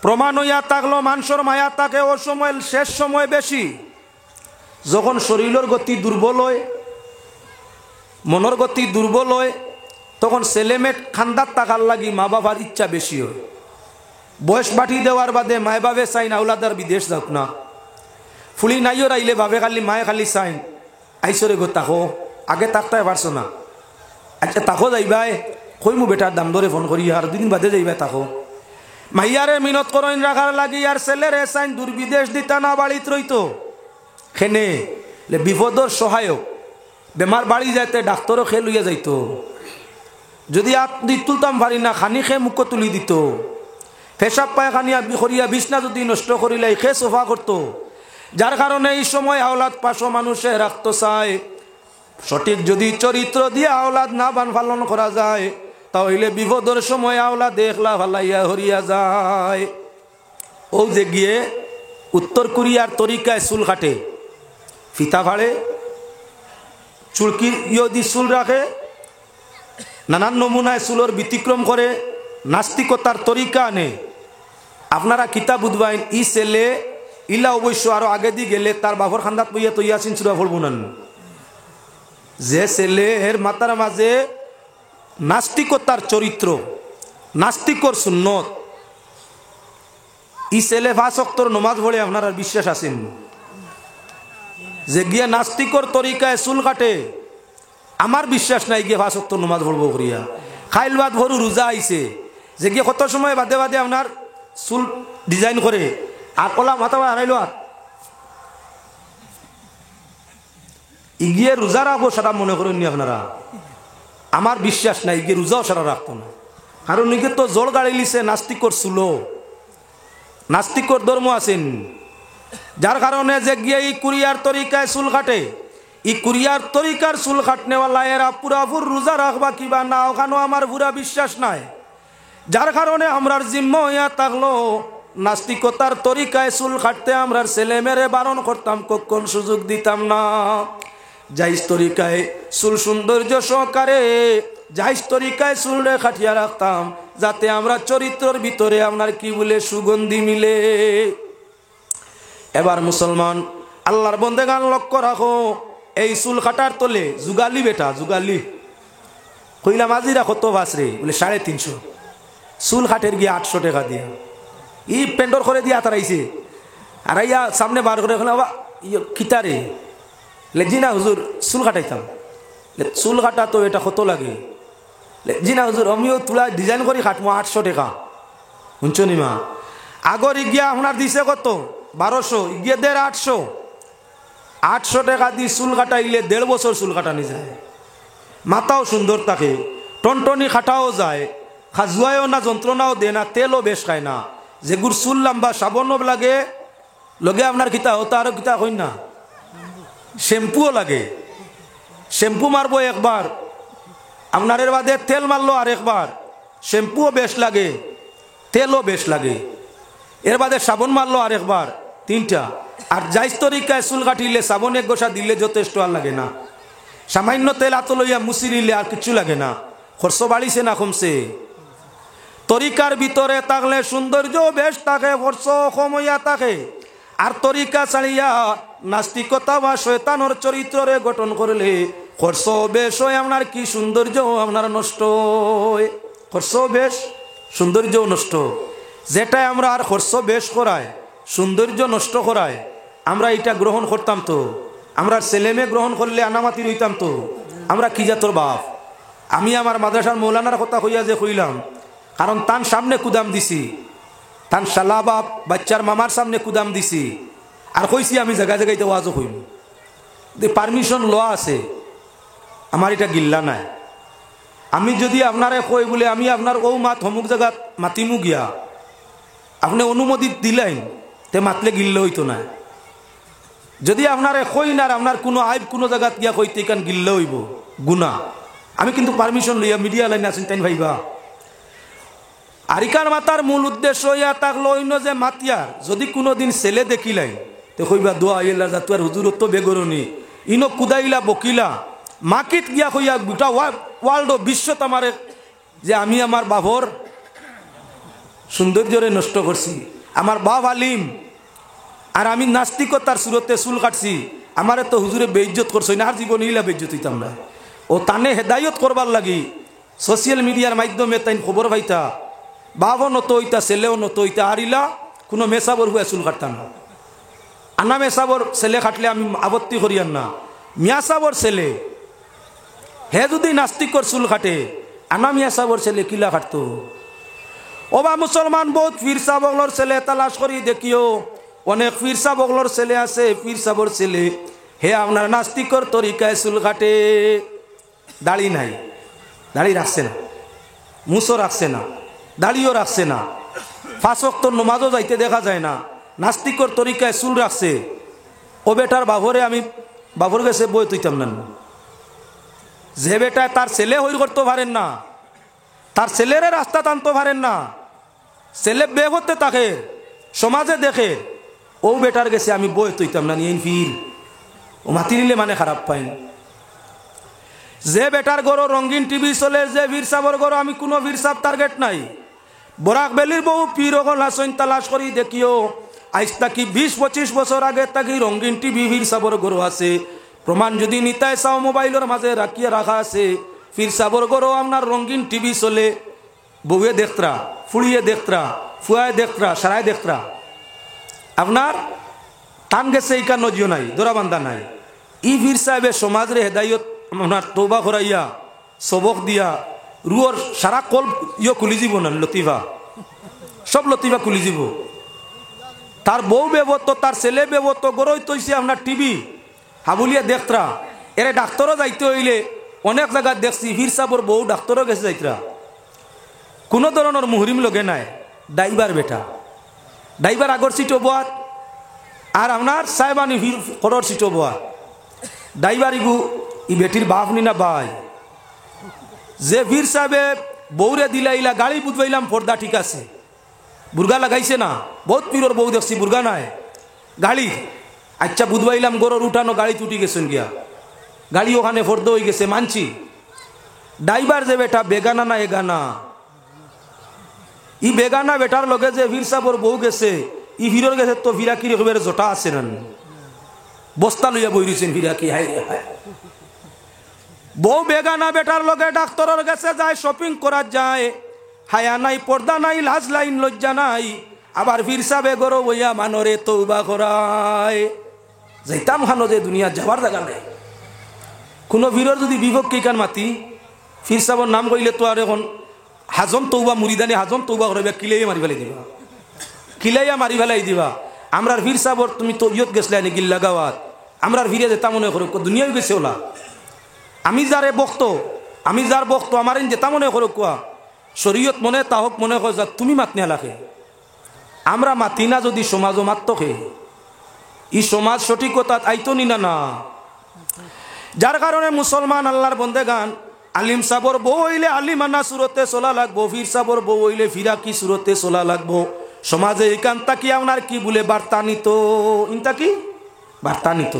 প্রমাণ হইয়া থাকলো মানুষের মায়া থাকে ও সময় শেষ সময় বেশি, যখন শরীরের গতি দুর্বল হয়, মনের গতি দুর্বল হয়, তখন ছেলেমেট খান্দার টাকার লাগি মা বাবার ইচ্ছা বেশি হয়। বয়স বাটি দেওয়ার বাদে মায় বাবে চাইন আউলাদার বিদেশ যাক না, ফুলি নাইও আইলে বাবে খালি মায়ে খালি চাইন আইসরে গো তাকো, আগে তাকতাই পারছো না, আচ্ছা তাকো যাইবাই, কই মু বেটার দাম ধরে ফোন করি আর 2 দিন বাদে যাইবাই তাকো। মাইয়ারে মিনত করেন রাখার লাগি আর ছেলেরে চাইন দূর বিদেশ দিতা না বাড়িত রইতো, খেনে বিপদর সহায়ক, বেমার বাড়ি যাইতে ডাক্তারও খেয়ে লইয়া যাইতো। যদি আপনি তুলতাম পারি না খানি খে মুখ তুলি দিত, পেশাব পায়খানি আপনি করিয়া বিছনা যদি নষ্ট করিলে খে সোফা করত। যার কারণে এই সময় আওলাদ পাশো মানুষে রাখতে চায়। সঠিক যদি চরিত্র দিয়ে আওলাদ না পালন করা যায় তাহলে বিপদের সময় আওলাদ দেখলা ভালাইয়া হরিয়া যায়। ও যে গিয়ে উত্তর কোরিয়ার তরিকায় চুল কাটে, ফিতা ফাড়ে, চুলকি ইয়দি চুল রাখে, নানান নমুনায় চুলোর ব্যতিক্রম করে, নাস্তিকতার তরিকা আনে। আপনারা কিতাব বুধবাইন ই ছেলে ইলা অবশ্য আরো আগে দিয়ে গেলে তার বাবর খান্দাত বইয়া তো ইয়াসিন সুরা পড়ব না। যে ছেলে এর মাতার মাঝে নাস্তিকতার চরিত্র, নাস্তিকর সুন্নত, ই ছেলে 5 ওয়াক্তের নমাজ পড়ে আপনার আর বিশ্বাস আছেন? যে গিয়ে নাস্তিকর তরিকায় চুল কাটে আমার বিশ্বাস নাই গিয়ে 5 ওয়াক্তের নমাজ পড়বো করিয়া। খাইল বাদ ভরু রোজা আইছে, যে গিয়ে কত সময় বাদে বাদে আপনার চুল ডিজাইন করে আর কলা মাথা হারাইল আর ইগিয়ে রোজা রাখবো সারা মনে করেননি আপনারা? আমার বিশ্বাস নাই ইগিয়ে রোজাও সারা রাখতো না। কারণ ইগে তো জোর গাড়ি লিছে নাস্তিকর চুলো, নাস্তিকর ধর্ম আছেন। যার কারণে যে গিয়ে এই কুরিয়ার তরিকায় চুল কাটে, এই কুরিয়ার তরিকার চুল কাটনেওয়ালা এরা পুরাপুর রোজা রাখবা কিবা না ওখানেও আমার পুরা বিশ্বাস নাই। যার কারণে আমরার জিম্ম হইয়া থাকলো নাস্তিকতার তরিকায় চুল কাটতে আমরার ছেলে মেরে বারণ করতাম, কখন সুযোগ দিতাম না। জাইজ তরিকায় চুল সৌন্দর্য সহকারে জাইজ তরিকায় চুল রে কাটিয়া রাখতাম, যাতে আমরা চরিত্রের ভিতরে আপনার কি বলে সুগন্ধি মিলে। এবার মুসলমান আল্লাহর বন্দেগান লক্ষ্য রাখো, এই চুল কাটার তলে যুগালি বেটা যুগালি কইলাম আজিরা কত বাসরে বলে 350, চুল কাটের গিয়ে 800 টাকা দিয়া ই পেন্ডর করে দিয়ে আতারাইছে। আর ইয়া সামনে বার করে খিতারে জি না হুজুর চুল কাটাইতাম। চুল কাটা তো এটা কত লাগে? জি না হুজুর আমিও তুলা ডিজাইন করি কাটবো 800 টাকা। শুনছো নি মা? আগর ইগিয়া আপনার দিছে কত? 1200, ইগিয়ে 800। 800 টাকা দিয়ে চুল কাটাইলে 1.5 বছর চুল কাটানি যায়। মাথাও সুন্দর থাকে, টনটনি খাটাও যায়, খাজুয়ায়ও না, যন্ত্রণাও দেয় না, তেলও বেশ খায় না। যেগুর চুল লম্বা সাবনও লাগে, লগে আপনার কিতা হতো আরো কিতা হই না, শ্যাম্পুও লাগে। শ্যাম্পু মারবো একবার, আপনার এর বাদে তেল মারলো আর একবার, শ্যাম্পুও বেশ লাগে, তেলও বেশ লাগে। এর বাদে সাবন মারলো আর একবার, 3টা। আর জাইজ তরিকায় চুল কাটিলে সাবন 1 গোসা দিলে যথেষ্ট আর লাগে না। সামান্য তেল আত লইয়া মুছি নিলে আর কিছু লাগে না। খরচ বাড়িছে না কমছে? তরিকার ভিতরে থাকলে সৌন্দর্য বেশ থাকে, খরচ কম হইয়া থাকে। আর তরিকা ছাড়িয়া নাস্তিকতা বা শয়তানোর চরিত্রে গঠন করলে খরচ বেশ হয়, আপনার কি সৌন্দর্য আপনার নষ্ট হয়। খরচ বেশ সৌন্দর্য নষ্ট। যেটাই আমরা আর খরচ বেশ করায় সৌন্দর্য নষ্ট করায় আমরা এটা গ্রহণ করতাম তো, আমরা ছেলেমেয়ে গ্রহণ করলে আনামাতি রইতাম তো, আমরা কি জাতর বাপ। আমি আমার মাদ্রাসার মৌলানার কথা কইয়া যে কইলাম, কারণ তার সামনে কুদাম দিছি, তার শালা বাপ বাচ্চার মামার সামনে কুদাম দিছি। আর কইছি আমি জায়গা জায়গাইতে ওয়াজও কইম, পারমিশন লওয়া আছে, আমার এটা গিল্লা নাই। আমি যদি আপনারে কই বলে আমি আপনার ও মাত অমুক জায়গাত মাতিমু গিয়া, আপনি অনুমতি দিলেন তে মাতলে গিল্লে হইতো না। যদি আপনারে কই না আপনার কোনো আইব কোনো জায়গাত গিয়া কইতে কান গিল্লে হইব গুনা, আমি কিন্তু পারমিশন লইয়া মিডিয়া লাইনে আছেন তাই ভাইবা। আরিকার মাতার মূল উদ্দেশ্য ইয়া থাকলো অন্য যে মাতিয়ার যদি কোনোদিন ছেলে দেখিলাই তো কইবা দোয়া ইল্লা যা তুয়ার হুজুরত্ব বেগরনি ইনো কুদাইলা বকিলা মাকিত গিয়া কইয়া গোটা ওয়ার্ল্ড বিশ্বত আমারে যে আমি আমার বাবর সৌন্দর্যরে নষ্ট করছি, আমার বাপ আলিম আর আমি নাস্তিকতার সুরতে চুল কাটছি, আমারে তো হুজুরে বেইজ্জত করছো না, আর জীবন ইলা বেইজ্জত হইতাম না। ও তানে হেদায়ত করবার লাগি সোশ্যাল মিডিয়ার মাধ্যমে তাই খবর পাইতা, বাবও নত হইতা ছেলেও নত হইতা, আর ইলা কোনো মেসাবর হুয়া চুল কাটতাম না। আনা মেসাবর ছেলে কাটলে আমি আপত্তি করিয়ান না, মিয়া সাবর ছেলে হে যদি নাস্তিকর চুল কাটে আনা মিয়া সাবর ছেলে কিলা কাটতো। ওবা মুসলমান বহুত ফিরসা বগলর ছেলে তালাশ করি দেখিও, অনেক ফিরসা বগলর ছেলে আছে, পীর সাবর ছেলে হে আপনার নাস্তিকর তরিকায় চুল কাটে, দাড়ি নাই, দাড়ি রাখছে না, মুসও রাখছে না, দাড়িও রাখছে না, 5 ওয়াক্ত নামাজও যাইতে দেখা যায় না, নাস্তিকর তরিকায় চুল রাখছে। ও বেটার বাবরে আমি বাবর গেছে বই তুইতাম না। যে বেটায় তার ছেলে হই করতে পারেন না, তার ছেলেরে রাস্তা টানতে পারেন না, ছেলে বে হতে থাকে সমাজে দেখে, ও বেটার গেছে আমি বই তুইতাম না নিয়ে ফির ও মাতি নিলে মানে খারাপ পাই। যে বেটার গরো রঙিন টিভি চলে, যে বীর সাবর গরো, আমি কোনো বীর সাব টার্গেট নাই। বরাক বেলির বউ পীর হল হাসন তালাশ করি দেখিও, আজ তাকি 20-25 বছর আগে তাকি রঙিন টিভি বীর সাবর গরো আছে। প্রমাণ যদি নিতাই চাও মোবাইলের মাঝে রাখিয়ে রাখা আছে। বীর সাবর গরো আপনার রঙিন টিভি চলে, বউয়ে দেখতরা, ফুড়িয়ে দেখতরা, ফুয়ায় দেখতরা, সারায় দেখতরা। আপনার টান গেছে এইকা নজিও নাই, দোরাবান্ধা নাই। ই বীর সাহেবে সমাজরে হেদায়ত আপনার তৌবা করাইয়া সবক দিয়া রুয়র সারা কল ইয়ে খুলি যাব না, লতিফা সব লতিফা খুলি যাব। তার বউ বেবত, তার ছেলে বেবত, গরই তৈছে আপনার টিভি হাবুলিয়া দেখতরা। এরে ডাক্তারও যাইতে হইলে অনেক জায়গায় দেখছি বীর সাবর বউ ডাক্তারও গেছে যাইতরা, কোনো ধরনের মুহরিম লগে নাই। ড্রাইভার বেটা, ড্রাইভার আগর সিটও বোয়াত আর আপনার সাহেবানি ভিড় করর সিটও বোয়াত। ড্রাইভার ইগু ই বেটির বাপ নি না ভাই। যে বীর সাহেবে বউরে দিলাইলা গাড়ি বুঝবাইলাম পর্দা ঠিক আছে, বুর্গা লাগাইছে না, বহুত পীরর বউ দেখছি বুর্গা নাই গাড়ি। আচ্ছা বুধবাইলাম গরুর উঠানো গাড়ি টুটি গেছেন গিয়া, গাড়ি ওখানে ফর্দ হয়ে গেছে মানছি। ড্রাইভার যে বেটা বেগানা না এগানা, ই বেগানা বেটার লগে যে বীর সাবর বউ গেছে, ই ভিড়র গেছে তো ভিরা কি রকমের জটা আছে না, বস্তা লইয়া বই রয়েছেন ভিরা কি। হাই রে হাই, বউ বেগানা বেটার লগে ডাক্তারের কাছে যায়, শপিং করা যায়, হায়া নাই, পর্দা নাই, লাজ লাইন লজ্জা নাই। আবার বীর সাবে গরো বইয়া মানরে তৌবা করায়। যাইতাম খানো যে দুনিয়া যাবার জায়গা নাই। কোনো বীরের যদি বিভক্তি কান মাতি ফির সাবর নাম কইলে তো আর এখন হাজম তৌবা মুরিদানি হাজম তৌবা করবে, কিলাইয়া মারি ফেলাই দিবা, কিলাইয়া মারি ফেলাই দিবা। আমরার বীর সাবর তুমি তো ইয়ত গেছলে নি গিল্লা গাওয়াত, আমরার ভিড়ে যেতা মনে করো দুনিয়াও গেছে ওলা। আমি যারে বক্ত, আমি যার বক্ত আমার যেতা মনে করো কোয়া শরীয়ত মনে তাহক মনে হয় যা তুমি মাত নিয়া লাখে। আমরা মাতি না যদি সমাজও মাত্তকে, ই সমাজ সঠিকতা আইতো নি না না। যার কারণে মুসলমান আল্লাহর বন্দেগান আলিম সাবর বউ হইলে আলিমানা সুরতে চলা লাগবো, ফির সাবর বউ হইলে ফিরা কি সুরতে চলা লাগবো। সমাজে এইখান তাকি আপনার কি বলে বার্তা নিত, ইনতা কি বার্তা নিত।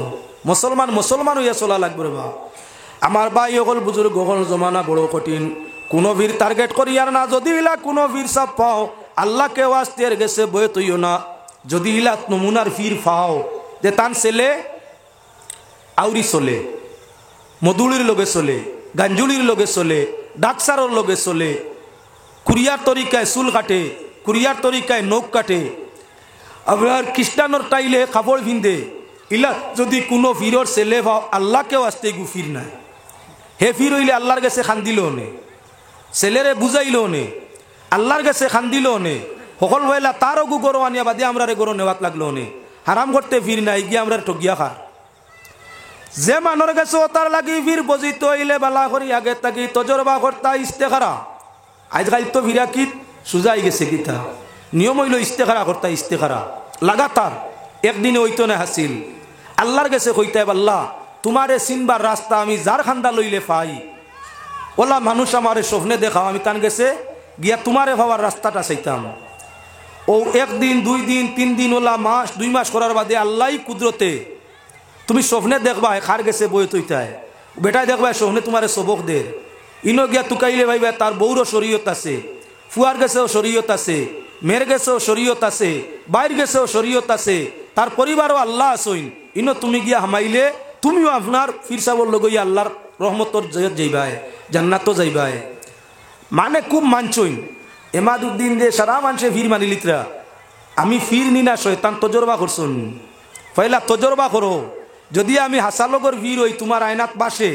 মুসলমান মুসলমান হইয়া চলা লাগবে রে বা। আমার ভাই হল বুজুর্গ হল জমানা বড় কঠিন, কোনো বীর টার্গেট করি আর না। যদি ইলা কোনো বীর সাপ পাও আল্লাহকে ওয়াস্তের গেছে বয়ে তৈও না। যদি ইলা নমুনার ফির পাও যে তান ছেলে আউরি চলে, মধুলির লগে চলে, গাঞ্জুলির লগে চলে, ডাকসারর লগে চলে, কুরিয়ার তরিকায় চুল কাটে, কুরিয়ার তরিকায় নখ কাটে, আপনার খ্রিস্টানোর টাইলে কাপড় ভিন্দে, ইলা যদি কোনো ফিরর ছেলে পাও আল্লাহকেও আসতে গু ফির নাই। হে ফির হইলে আল্লাহর কাছে খান্দিল নে, ছেলেরে বুঝাইল নে, আল্লাহর কাছে খান্দিল নে। সকল ভাইলা তারও গু গরো আনিয়া বাদে আমরা গরো নেওয়াত লাগলো নে। হারাম করতে ফির নাই গিয়ে আমরা ঠগিয়া খার। যে মানর গেছে তার লাগি ফির বজিত হইলে বালা করি আগে তাকি তজরবা করতা ইস্তেখারা। আজকাল তো ফিরা কি সুজাই গেছে কিতা নিয়ম হইল ইস্তেখারা করতা, ইস্তেখারা লাগাতার একদিনে হইতো না হাসিল। আল্লাহর গেছে কইতে আল্লাহ তোমারে চিনবার রাস্তা আমি যার খান্দা লইলে পাই, ওলা মানুষ আমারে স্বপ্নে দেখাও, আমি তান গেছে গিয়া তোমারে ভাবার রাস্তাটা চাইতাম। ও একদিন 2 দিন 3 দিন ওলা মাস 2 মাস করার বাদে আল্লাহ কুদরতে তুমি স্বপ্নে দেখবা খার গেছে বই তৈতায়, বেটায় দেখবা স্বপ্নে তোমারে সবক দে। ইনো গিয়া তুকাইলে ভাইবা তার বউরও শরীয়ত আছে, ফুয়ার গেছেও শরীয়ত আছে, মেয়ের গেছেও শরীয়ত আছে, বাইর গেছেও শরীয়ত আছে, তার পরিবারও আল্লাহ আসইন। ইনো তুমি গিয়া হামাইলে তুমিও আপনার ফির সাবর লগই আল্লাহর রহমতর জয়ত যাইবায়, জান্নাতও যাইবায়। মানে খুব মানছইন এমাদুদ্দিন যে সারা মানুষে ফির মানি লিতরা, আমি ফির নি না শয়তান তজরবা করছুন। পয়লা তজরবা করো, যদি আমি হাসালগর ভিড় হই তোমার আয়নাত বাসে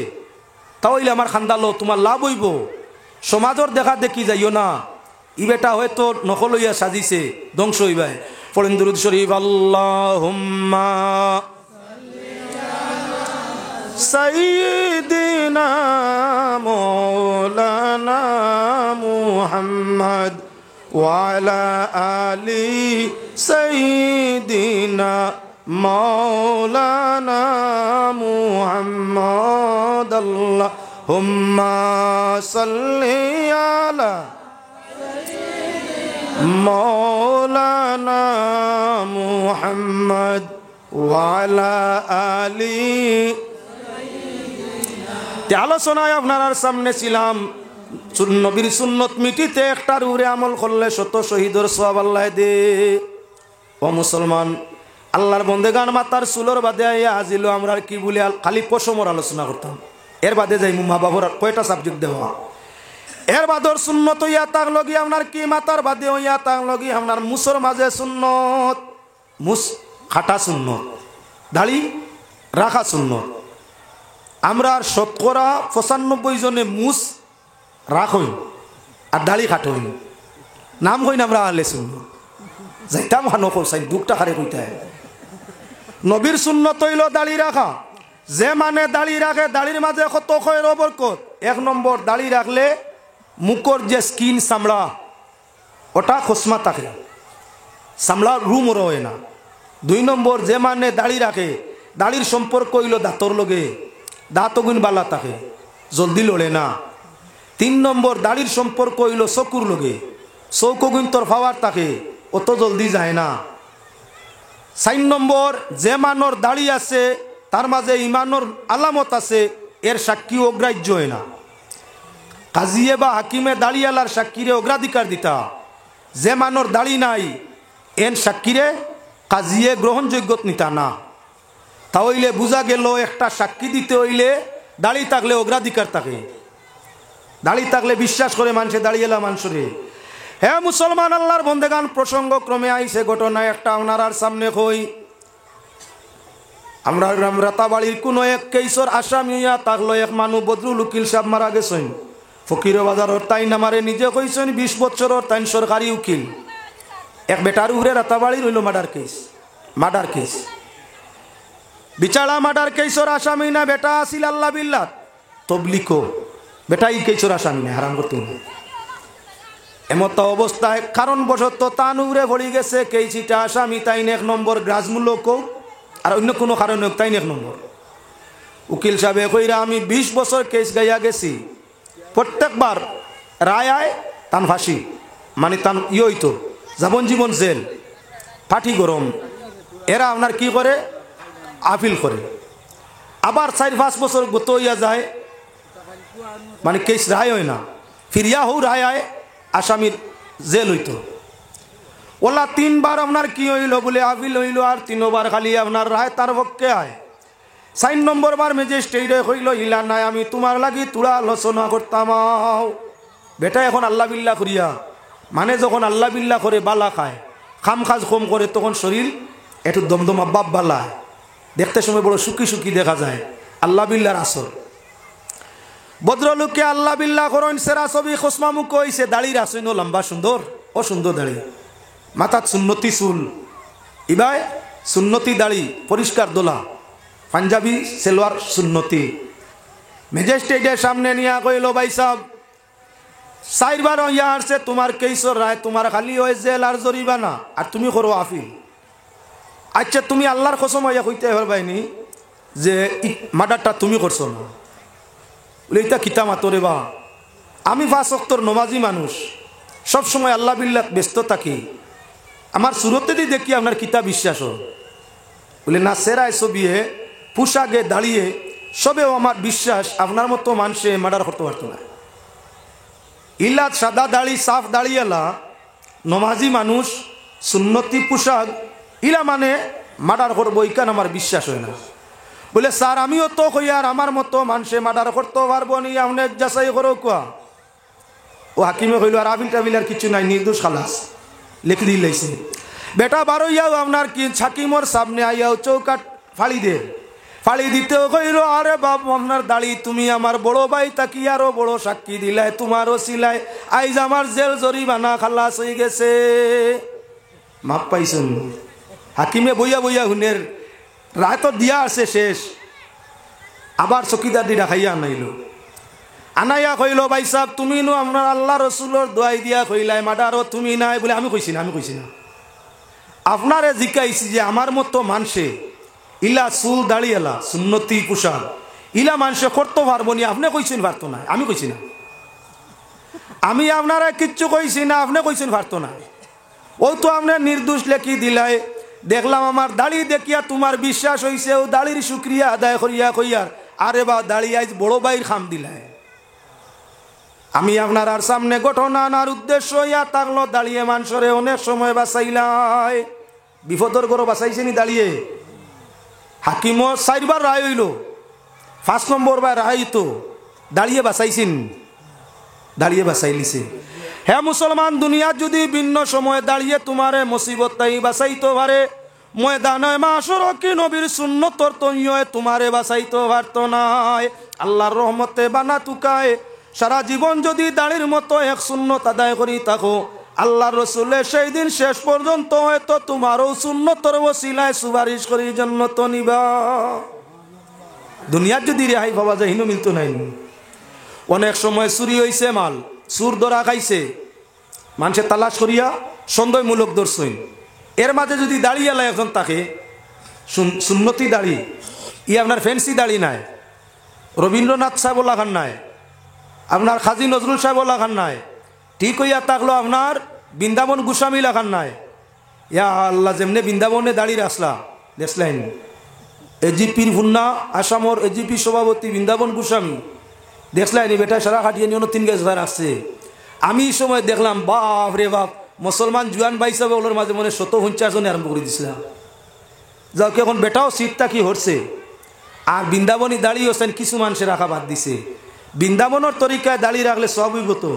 তাহলে আমার খান্দালো তোমার লাভ হইব। সমাজর দেখা দেখি যাইও না, ই বেটা হয়তো নকল হইয়া সাজিছে ধ্বংস হইবাই। পড়েন দুরূদ শরীফ আল্লাহুম্মা সাইয়্যিদিনা মাওলানা মুহাম্মদ ওয়ালা আলি সাইয়্যিদিনা মাওলানা মুহাম্মদ আল্লাহুম্মা সাল্লি আলা মাওলানা মুহাম্মদ ওয়ালা আলি। আলোচনায় আপনার সামনে ছিলাম নবীর সুন্নত মিটিতে একটার উপরে আমল করলে শত শহীদের সওয়াব আল্লাহ দে। ও মুসলমান, আল্লাহর বন্দেগান মাতার চুলোর বাদে আইয়া আজিল আমরা কি বলে খালি পশমর আলোচনা করতাম। এর বাদে যাই মা বাবুর কয়টা সাবজেক্ট দেওয়া, এর বাদর সুন্নত হইয়া তাক লগি আপনার কি মাতার বাদে হইয়া তাক লগি আপনার মুসর মাঝে সুন্নত, মুস খাটা সুন্নত, দাড়ি রাখা সুন্নত। আমরা শতকরা 95 জনে মুস রাখ হইন আর দাড়ি খাট হইন, নাম হইন আমরা আলে সুন্নত। যাইতাম হানো কৌসাই দুঃখটা খারে কইতে নবীর সুন্নত হইল দাড়ি রাখা। যে মানে দাড়ি রাখে দাড়ির মাঝে কত খয়ের বরকত। 1 নম্বর, দাড়ি রাখলে মুখর যে স্কিন চামড়া ওটা খসমা থাকে, চামড়া রুম রয়ে না। 2 নম্বর, যে মানে দাড়ি রাখে দাড়ির সম্পর্ক হইল দাঁতর লগে, দাঁত গুণ বালা থাকে, জলদি লড়ে না। 3 নম্বর, দাড়ির সম্পর্ক হইল চকুর লগে, চৌক গুণ তোর ফাওয়ার থাকে, অত জলদি যায় না। 4 নম্বর, যে মানর দাড়ি আছে তার মাঝে ইমানর আলামত আছে, এর সাক্ষী অগ্রাহ্য হয় না। কাজিয়ে বা হাকিমে দাড়িয়ালার সাক্ষীরে অগ্রাধিকার দিতা। যে মানর দাড়ি নাই এন সাক্ষীরে কাজিয়ে গ্রহণযোগ্য নিতা না। তাহলে বুঝা গেল একটা সাক্ষী দিতে হইলে দাড়ি থাকলে অগ্রাধিকার থাকে, দাড়ি থাকলে বিশ্বাস করে মানুষে দাঁড়িয়েলা মানুষরে। হ্যাঁ মুসলমান, আল্লাহর বন্দেগান, প্রসঙ্গ ক্রমে আইসে ঘটনা একটা ওনার সামনে কই। আমরা রাতাবাড়ির কোনো এক কেসর আসামি হইয়া থাকলো এক মানুষ বদরুল উকিল সাহেব মারা গেছেন ফকির বাজারের। তাই নামারে নিজে কইছেন 20 বছরের তাই সরকারি উকিল। এক বেটার উপরে রাতাবাড়ি রইল মার্ডার কেস। বিচারা মার্ডার কেসর আসামি না বেটা আসিল আল্লাহ বিল্লাহ তবলিকো, বেটা এই কেসর আসামি না, হারাম করতে না। এমত অবস্থায় কারণ বশত তান উড়ে ভরি গেছে কেসিটা আসামি তাই 1 নম্বর গ্রাজমূলক, আর অন্য কোনো কারণে তাই 1 নম্বর। উকিল সাহেব কইরা আমি 20 বছর কেস গাইয়া গেছি, প্রত্যেকবার রায় আয় তান ফাঁসি, মানে তান হইতো যাবজ্জীবন জেল, পাটি গরম। এরা আপনার কি করে আপিল করে, আবার 4-5 বছর গত হইয়া যায়, মানে কেস রায় হয় না, ফিরিয়া হও রায় আয় আসামির জেল হইতো। ওলা 3 বার আপনার কি হইল বলে আপিল হইল, আর 3 বার খালি আপনার রায় তার পক্ষে আয়। 4 নম্বর বার ম্যাজিস্ট্রেটে কইল ইলা নাই আমি তোমার লাগি তুলা আলোচনা করতাম। বেটা এখন আল্লাহ বিল্লাহ করিয়া, মানে যখন আল্লাহ বিল্লাহ করে বালা খায়, খাম খাজ কম করে, তখন শরীর একটু দমদমা বাপ বালা, দেখতে সময় বড় সুখী সুখী দেখা যায়। আল্লাহ বিল্লাহর আসর। ভদ্রলোককে আল্লাহ বিল্লাহ করেন, সেরা ছবি খসমা মুখ হইছে, দাড়ি রাসইন লম্বা সুন্দর, ও সুন্দর দাড়ি, মাথাত সুন্নতি চুল, ইবাই সুন্নতি দাড়ি, পরিষ্কার দোলা, পাঞ্জাবি সেলোয়ার সুন্নতি। ম্যাজিস্ট্রেটের সামনে নিয়া কইল ভাই সাহেব 4 বার ইয়া আসছে তোমার কেসর রায়, তোমার খালি হয় জেল আর জরিমানা, আর তুমি করো আপিল। আচ্ছা তুমি আল্লাহর কসম হইয়া কইতে পারবাইনি যে মার্ডারটা তুমি করছো না? বলে এটা কিতা মাতরে বা, আমি 5 ওয়াক্তর নমাজি মানুষ, সবসময় আল্লাহ বিল্লাহ ব্যস্ত থাকি, আমার সুরতে দিয়ে দেখি আপনার কিতা বিশ্বাস। বলে না সেরায় ছবিয়ে পোশাকে দাঁড়িয়ে সবেও আমার বিশ্বাস আপনার মতো মানুষে মার্ডার করতে পারতো না। ইলা সাদা দাড়ি সাফ দাড়িয়েলা নমাজি মানুষ সুন্নতি পোশাক ইলা মানে মার্ডার করবো, ইকান আমার বিশ্বাস হয় না। বলে স্যার আমিও তো কই আর আমার মতো মানুষে মার্ডার করতে পারবো নি, আপনি যাচাই করো কোয়া। ও হাকিমে কইল আর আবিল টাবিল আর কিছু নাই, নির্দোষ খালাস, লিখে দিলাইছে। বেটা বারো ইয়াও আপনার কি হাকিমর সামনে আইয়াও চৌকাট ফাড়ি দে, ফাড়ি দিতেও কইল আরে বাপ আপনার দাড়ি, তুমি আমার বড় ভাই তাকি আরো বড় সাক্ষী দিলাই, তোমারও সিলাই, আইজ আমার জেল জরিমানা খালাস হয়ে গেছে। মাপ পাইছেন? হাকিমে বইয়া বইয়া হুনের রায় তো দিয়া আছে শেষ, আবার চকিদার দি রাখাইয়া আনাইল। আনাইয়া কইল ভাই সাহেব তুমি নো আপনার আল্লাহ রসুলোর দোয়াই দিয়া কইলাই মাডারও তুমি নাই বলে আমি কইছি না আপনারে জিজ্ঞাইছি যে আমার মতো মানুষে ইলা চুল দাড়ি এলা সুন্নতি পোশাক ইলা মানুষে করতে পারবো নি আপনি কইছেন পারতো না আমি কইছি না আমি আপনারা কিচ্ছু কইছি না আপনি কইছেন পারতো না ও তো আপনার নির্দোষ লেখি দিলাই দেখলাম আমার দাড়ি দেখিয়া তোমার বিশ্বাস হইছে ও দাড়ির শুক্রিয়া আদায় করিয়া কইয়ার আরে বা দাড়ি আজ বড় ভাইয়ের খাম দিলাই আমি আপনার আর সামনে ঘটনা আনার উদ্দেশ্য ইয়া থাকলো দাঁড়িয়ে মানুষরে অনেক সময় বাঁচাইলাই বিপদর গরো বাঁচাইছেনি দাঁড়িয়ে হাকিম 4বার রায় হইল 5 নম্বর বার রায় তো দাঁড়িয়ে বাঁচাইছেন দাঁড়িয়ে বাঁচাইলিছে হ্যাঁ মুসলমান দুনিয়ার যদি ভিন্ন সময় দাঁড়িয়ে তোমারে মুসিবত তাই বাঁচাইতে পারে ময়দানে মাশর কি নবীর সুন্নতর তৈয় তোমারে বাঁচাইতে পারতো নাই আল্লাহর রহমতে বানা তুকায় সারা জীবন যদি দাড়ির মতো এক সুন্নত আদায় করি থাকো আল্লাহর রসুলের সেই দিন শেষ পর্যন্ত হয়তো তোমারও সুন্নতর ওসিলায় সুপারিশ করি জান্নাত নিবা দুনিয়ার যদি রেহাই পাওয়া যায় হিনু মিলতো নাই অনেক সময় চুরি হইছে মাল চুর ধরা খাইছে মানুষের তালাশ করিয়া সন্দেহমূলক দর্শন এর মাঝে যদি দাঁড়িয়ে এলা একজন তাকে সুন্নতি দাড়ি ই আপনার ফ্যান্সি দাড়ি নাই রবীন্দ্রনাথ সাহেব লাগান নাই আপনার কাজী নজরুল সাহেব লাগান নাই ঠিক হইয়া থাকলো আপনার বৃন্দাবন গোস্বামী লাগান নাই ইয়া আল্লাহ যেমনি বৃন্দাবনে দাঁড়িয়ে আসলা দেখলেন এজিপির ভুন্না আসামর এজিপি সভাপতি বৃন্দাবন গোস্বামী দেখলেন বেটা সারা খাটিয়ে নিয়ে 3 গাছ আসছে আমি এই সময় দেখলাম বাপ রে বাপ মুসলমান জুয়ান ভাই সাহেব ওগুলোর মাঝে মনে 150 জনে আরম্ভ করে দিছিলাম যাও কি এখন বেটাও সিটটা কি হচ্ছে আর বৃন্দাবনী দাঁড়িয়ে হচ্ছেন কিছু মানুষের রাখা বাদ দিছে বৃন্দাবনের তরিকায় দাঁড়িয়ে রাখলে সব হইব তো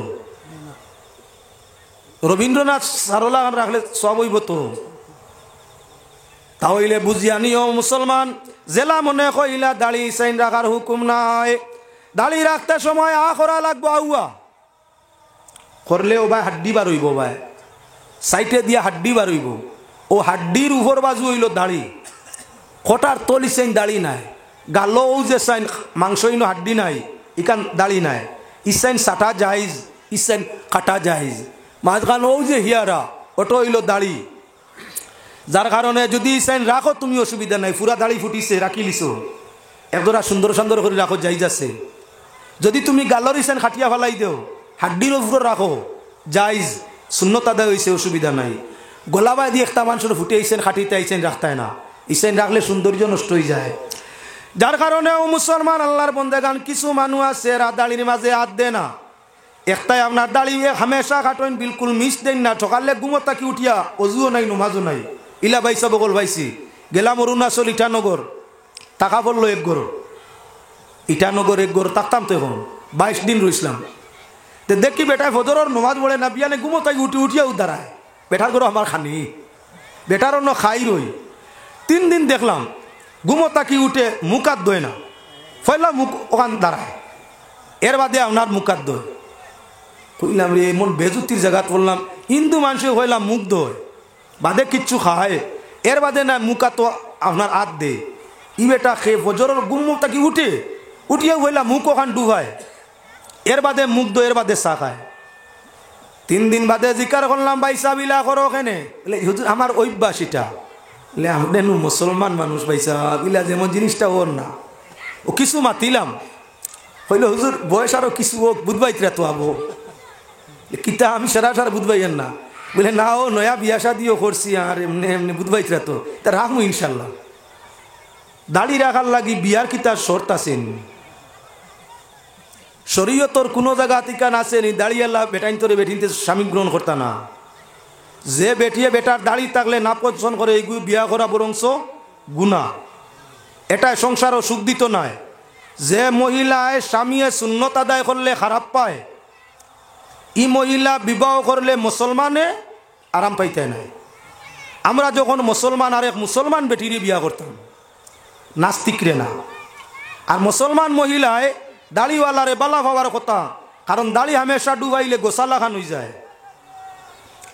রবীন্দ্রনাথ সারলা রাখলে সব হইব তো তাহলে বুঝিয়া নিও মুসলমান জেলা মনে কইলা দাড়ি সাইন রাখার হুকুম নাই দাড়ি রাখতে সময় করা লাগবো আউয়া করলেও ভাই হাড্ডি বার হইব ভাই সাইটে দিয়া হাড্ডি বার হইব ও হাড্ডির উপর বাজু হইল দাড়ি কটার তলি সাইন দাড়ি নাই গালো যে সাইন মাংস ইনো হাড্ডি নাই ইকান দাড়ি নাই ইসাইন সাটা যাইজ ইসাইন কাটা যাইজ মাঝখান ও যে হিয়ারা ওটা হইল দাড়ি যার কারণে যদি ইসাইন রাখো তুমি অসুবিধা নাই পুরা দাড়ি ফুটিছে রাখি লিছো একদরা সুন্দর সুন্দর করে রাখো যাইজ আছে যদি তুমি গালোর ইসাইন খাটিয়া ফেলাই দেও হাড্ডির উপর রাখো যাইজ সুন্নত আদায় হয়েছে অসুবিধা নাই গোলাবাই দিয়ে একটা মানুষের ফুটে ইসেন খাটিতে ইসেন রাখতায় না ইসেন রাখলে সৌন্দর্য নষ্ট হয়ে যায় যার কারণে ও মুসলমান আল্লাহর বন্দেগান কিছু মানুষ আছে দাড়ির মাঝে হাত দেয় না একটাই আপনার দাড়ি হামেশা কাটেন বিলকুল মিস দেন না সকালে ঘুমত থাকি উঠিয়া অজুও নাই নমাজও নাই ইলা বাইসা বগল বাইছি গেলাম অরুণাচল ইটানগর টাকা পড়লো এক গড় ইটানগর এক গড় থাকতাম তো এখন 22 দিন রইছিলাম তো দেখি বেটায় ফজরের নমাজ পড়ে না বিয়ানে ঘুমত থাকি উঠি উঠিয়া উদ্ধারায় বেটার গড় আমার খানি বেটার অন্য খাই রই 3 দিন দেখলাম ঘুমো তাকি উঠে মুখ হাত ধোয় না ফয়লা মুখ ওখান দাঁড়ায় এর বাদে আপনার মুখ হাত ধোয় কইলাম রে এমন বেজুতির জায়গা বললাম হিন্দু মানুষ হইলাম মুখ ধোয় বাদে কিচ্ছু খায় এর বাদে না মুখ হাত আপনার হাত দে ই বেটা খেয়ে ফজরের ঘুম তাকি উঠে উঠিয়ে হইলাম মুখ ওখান ডুবায় এর বাদে মুখ ধোয় এর বাদে চা খায় 3 দিন বাদে জিকার করলাম বাইসা বিলা করো ওখানে হুজুর আমার অভ্যাস এটা আপনি মুসলমান মানুষ পাইছা ইলা যেমন জিনিসটা ওর না ও কিছু মাতিলাম হইলে হুজুর বয়স আরো কিছু ও বুধবাইতরা তো আবো কিতা আমি সারা বুধবাইয়েন না বলে না ও নয়া বিয়া শাদিও করছি আর এমনি এমনি বুধবাইতরা তো তা রাখবো ইনশাল্লাহ দাড়ি রাখার লাগি বিয়ার কিতার শর্ত আছেন শরীয়তর কোনো জায়গা তিকান আছেন দাড়িয়াল্লাহ বেটাইন তোরে বেটিনতে স্বামী গ্রহণ করতা না যে বেটিয়ে বেটার দাড়ি থাকলে না পছন্দ করে এইগুলো বিয়া করা বরংস গুনাহ এটা সংসারও সুখ দিত নয় যে মহিলায় স্বামীয়ে সুন্নত আদায় করলে খারাপ পায় ই মহিলা বিবাহ করলে মুসলমানে আরাম পাইতে নাই আমরা যখন মুসলমান আর এক মুসলমান বেটিরে বিয়া করতাম নাস্তিকরে না আর মুসলমান মহিলায় দাড়িওয়ালারে বালা ভাবার কথা কারণ দাড়ি হামেশা ডুবাইলে গোসা লাগান হয়ে যায়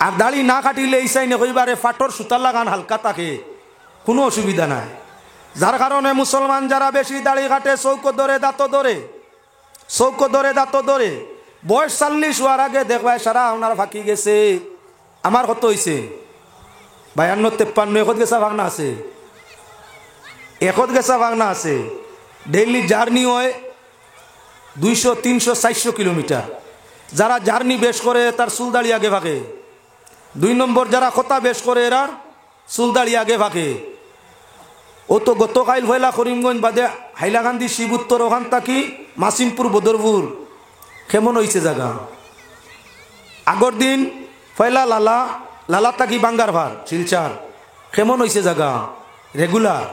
আর দাড়ি না কাটিলে এই চাইনে কইবারে ফাটর সুতা লাগান হালকা থাকে কোনো অসুবিধা নাই যার কারণে মুসলমান যারা বেশি দাড়ি কাটে চৌকো ধরে দাঁত ধরে চৌকো ধরে দাঁত ধরে বয়স 40 হওয়ার আগে দেখবাই সারা আপনার ফাঁকি গেছে। আমার কত হয়েছে 52, 53, একত গেছা ভাগনা আছে, একত গেছা ভাগনা আছে। ডেইলি জার্নি হয় 200, 300, 400 কিলোমিটার। যারা জার্নি বেশ করে তার চুলদাড়ি আগে ভাগে। 2 নম্বর যারা কথা বেশ করে এরা চুলদাড়ি আগে ভাগে। ও তো গতকাল হইলা করিমগঞ্জ বাদে হাইলাকান্দি শিব উত্তর ওখান থাকি মাসিমপুর বদরপুর কেমন হয়েছে জায়গা। আগর দিন পয়লা লালা থাকি বাঙ্গার ভার শিলচার কেমন হয়েছে জায়গা রেগুলার।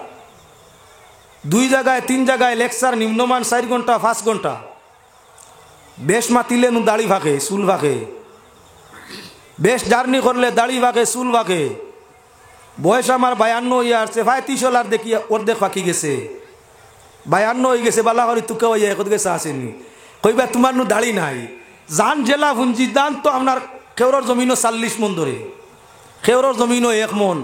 2 জায়গায় 3 জায়গায় লেকচার নিম্নমান 4 ঘন্টা 5 ঘন্টা। বেশ মাতিলে নু দাড়ি ভাগে চুল ভাগে, বেশ জার্নি করলে দাড়ি ভাগে চুল ভাগে। বয়স আমার 52 হয়ে আসছে, ভাই 30 দেখি অর্ধেক ফাঁকি গেছে। 52 হয়ে গেছে, বালা করি তুকে হইয়া একত গেছে আসেনি। কইবা তোমার নু দাড়ি নাই। জান জেলা ভুঞ্জি দান তো আপনার খেউরর জমিনও 40 মন ধরে, খেউরর জমিনও 1 মন।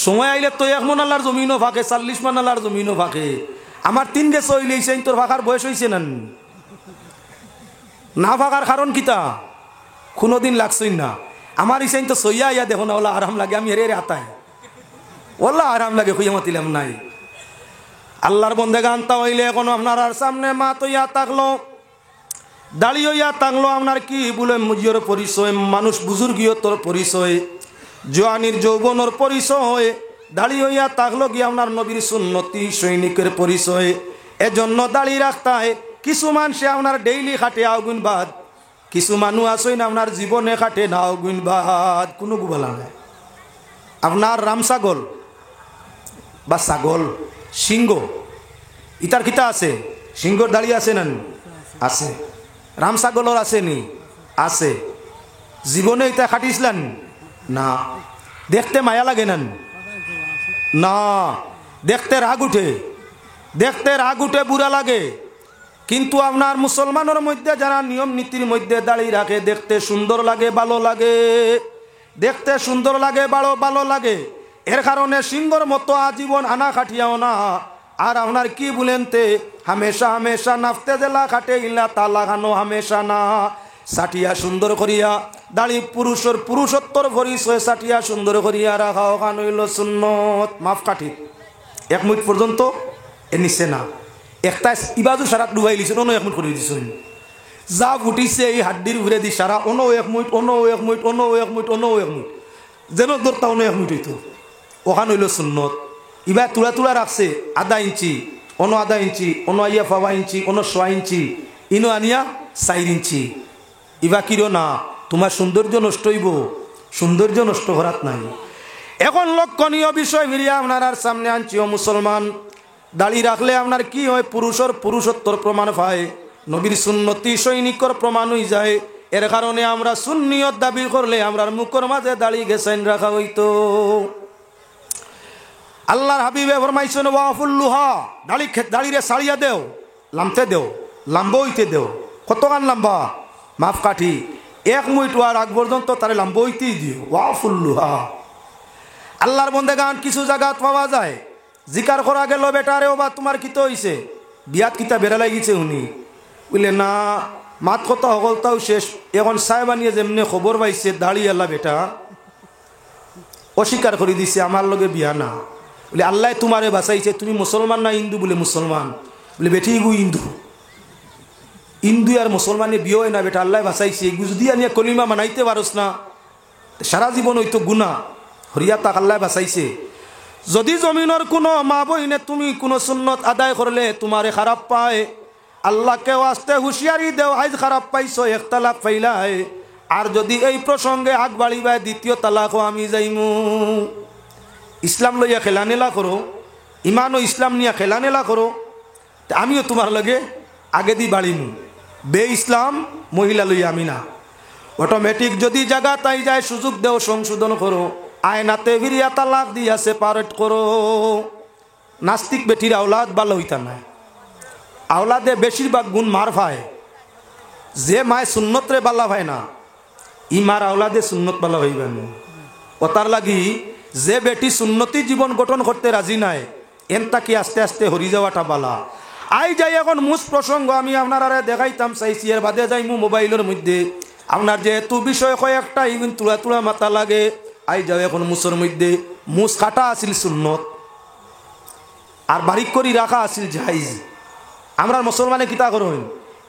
সময় আইলে তো 1 মন আল্লাহর জমিনও ফাঁকে, 40 মান আল্লাহর জমিনও ফাঁকে। আমার 3 গেছে হইলেছে, তোর ফাঁকার বয়স হয়েছে না ফাঁকার কারণ কিতা কোনোদিন লাগছই না। আমার ইসাইন তো সইয়া ইয়া দেখো না, ওলা আরাম লাগে। আমি হেরে আতায় ওলা আরাম লাগে, খুঁজে মাতিলাম নাই। আল্লাহর বন্দেগান তা হইলে এখন আপনার সামনে মা তো ইয়া থাকলো, দাঁড়িয়ে ইয়া থাকলো। আপনার কি বলে মুজিয়র পরিচয়, মানুষ বুজুর্গীয়তর পরিচয়, জোয়ানির যৌবনের পরিচয়। দাঁড়িয়ে ইয়া থাকলো কি আপনার নবীর সুন্নতি সৈনিকের পরিচয়। এজন্য দাঁড়িয়ে রাখতে হয়। কিছু মানুষে আপনার ডেইলি খাটে আগুন বাদ, কিছু মানুষ আসই না আপনার জীবনে খাটে না আগুন বাদ। কোনো গুবালা নাই। আপনার রাম ছাগল বা ছাগল সিংহ ইতার কিতা আছে, সিংহর দাঁড়িয়ে আছে না আছে, রাম ছাগলর আছে নি আছে। জীবনে ইতা খাটিছিলেন না, দেখতে মায়া লাগে না, দেখতে রাগ উঠে, দেখতে রাগ উঠে বুড়া লাগে। কিন্তু আপনার মুসলমানের মধ্যে যারা নিয়ম নীতির মধ্যে দাঁড়িয়ে রাখে দেখতে সুন্দর লাগে, ভালো লাগে, দেখতে সুন্দর লাগে, ভালো লাগে। এর কারণে সিংহর মতো আজীবন আনা খাটিয়াও না। আর আপনার কি বলেন তে হামেশা নাফতে জেলা খাটে ইলা তা লাগানো হামেশা না। সাটিয়া সুন্দর করিয়া দাড়ি পুরুষের পুরুষত্বর পরিচয় সাটিয়া সুন্দর করিয়া রাখা ওখান হইল সুন্নত। মাফ কাঠি 1 মিনিট পর্যন্ত এ নিচ্ছে না, একটা ইবাজু সারা ডুবাই লিছেন, অন্য 1 মিনিট করে দিচ্ছেন। যা ফুটিছে এই হাড্ডির ঘুরে দি সারা অন্য 1 মিনিট, অন্য 1 মিনিট, অন্য 1 মিনিট, অন্য 1 মিনিট, যেন দরটা অন্য 1 মিনিট হইতো। ওখান হইল সুন্নত। ইবা তুলা রাখছে আধা ইঞ্চি, অন্য আধা ইঞ্চি, অন্য আইয়া 5 ইঞ্চি, অন্য 6 ইঞ্চি, ইনো আনিয়া 4 ইঞ্চি। ইবা কিরো না, তোমার সৌন্দর্য নষ্ট হইব, সৌন্দর্য নষ্ট করাত নাই। এখন লক্ষণীয় বিষয় ফিরিয়া আপনার সামনে আনছি। ও মুসলমান, দাড়ি রাখলে আপনার কি হয়, পুরুষের পুরুষত্বর প্রমাণ পায়, নবীর সুন্নতি সৈনিকর প্রমাণ হয়ে যায়। এর কারণে আমরা সুন্নিয়ত দাবি করলে আমরার মুখের মাঝে দাড়ি গেছেন রাখা হইতো। আল্লাহর হাবিবে ফরমাইছেন ওয়াফুল্লুহা, দাড়িরে সারিয়া দেও, লামতে দেও, লাম্ব হইতে দেও। কতখান লাম্বা? মাফ কাঠি 1 মিনিট ওয়ার আগ পর্যন্ত তারে লাম্ব হইতেই দিও। ওয়াফুল্লুহা। আল্লাহর বন্দেগান কিছু জায়গা পাওয়া যায়, জিকার করা গেল বেটারে ও বা তোমার কিতো হইছে, বিয়াত কিতা বেড়া লাগিছে উনি বুঝলে না, মাত কথা সকলটাও শেষ। এখন সাহেবানিয়ে যেমনি খবর পাইছে দাড়ি আল্লাহ বেটা অস্বীকার করে দিছে, আমার লগে বিয়া না। বলে আল্লাহ তোমারে বাঁচাইছে, তুমি মুসলমান না হিন্দু? বলে মুসলমান। বলে বেটি গু হিন্দু, হিন্দু আর মুসলমানে বিয়ে হয় না বেটা, আল্লাহ বাঁচাইছে। যদি আনিয়া কলিমা মানাইতে পারস না, সারা জীবন হইতো গুণা, হরিয়া তাক আল্লাহ বাঁচাইছে। যদি জমিনের কোনো মা বইনে তুমি কোনো সুন্নত আদায় করলে তোমারে খারাপ পায়, আল্লাহকে আসতে হুঁশিয়ারি দেও, আজ খারাপ পাইছো, 1 তালাক পাইলাই। আর যদি এই প্রসঙ্গে আগ বাড়িবাই 2য় তালাকও আমি যাইমু। ইসলাম লইয়া খেলানেলা করো, ইমান ও ইসলাম নিয়ে খেলানেলা করো, আমিও তোমার লগে আগে দি বাড়িমু। বে ইসলাম মহিলা লইয়া আমি না। অটোমেটিক যদি জায়গা তাই যায় সুযোগ দেও, সংশোধন করো, আয়নাতে ফিরিয়া তালাক দিয়া সেপারেট করো। নাস্তিক বেটির আওলাদ ভালো হইতা নাই, আওলাদে বেশিরভাগ গুণ মার ভাই। যে মায় সুন্নতরে বালা ভাই না, ই মার আওলাদে সুন্নত বালা হইবেন। ও তার লাগি যে বেটি সুন্নতি জীবন গঠন করতে রাজি নাই, এনতা কি আস্তে আস্তে হরি যাওয়াটা বালা। আই যাই এখন মুস প্রসঙ্গ আমি আপনারা দেখাইতাম চাইছি, এর বাদে যাই মু মোবাইলের মধ্যে আপনার যেহেতু বিষয় কয়েকটা ইগুন তুলা তুলা মাথা লাগে। আই যাও এখন মুসের মধ্যে মুস কাটা আছিল সুন্নত আর বারিক করি রাখা আছিল জাইজ। আমরা মুসলমানে কিতা করুন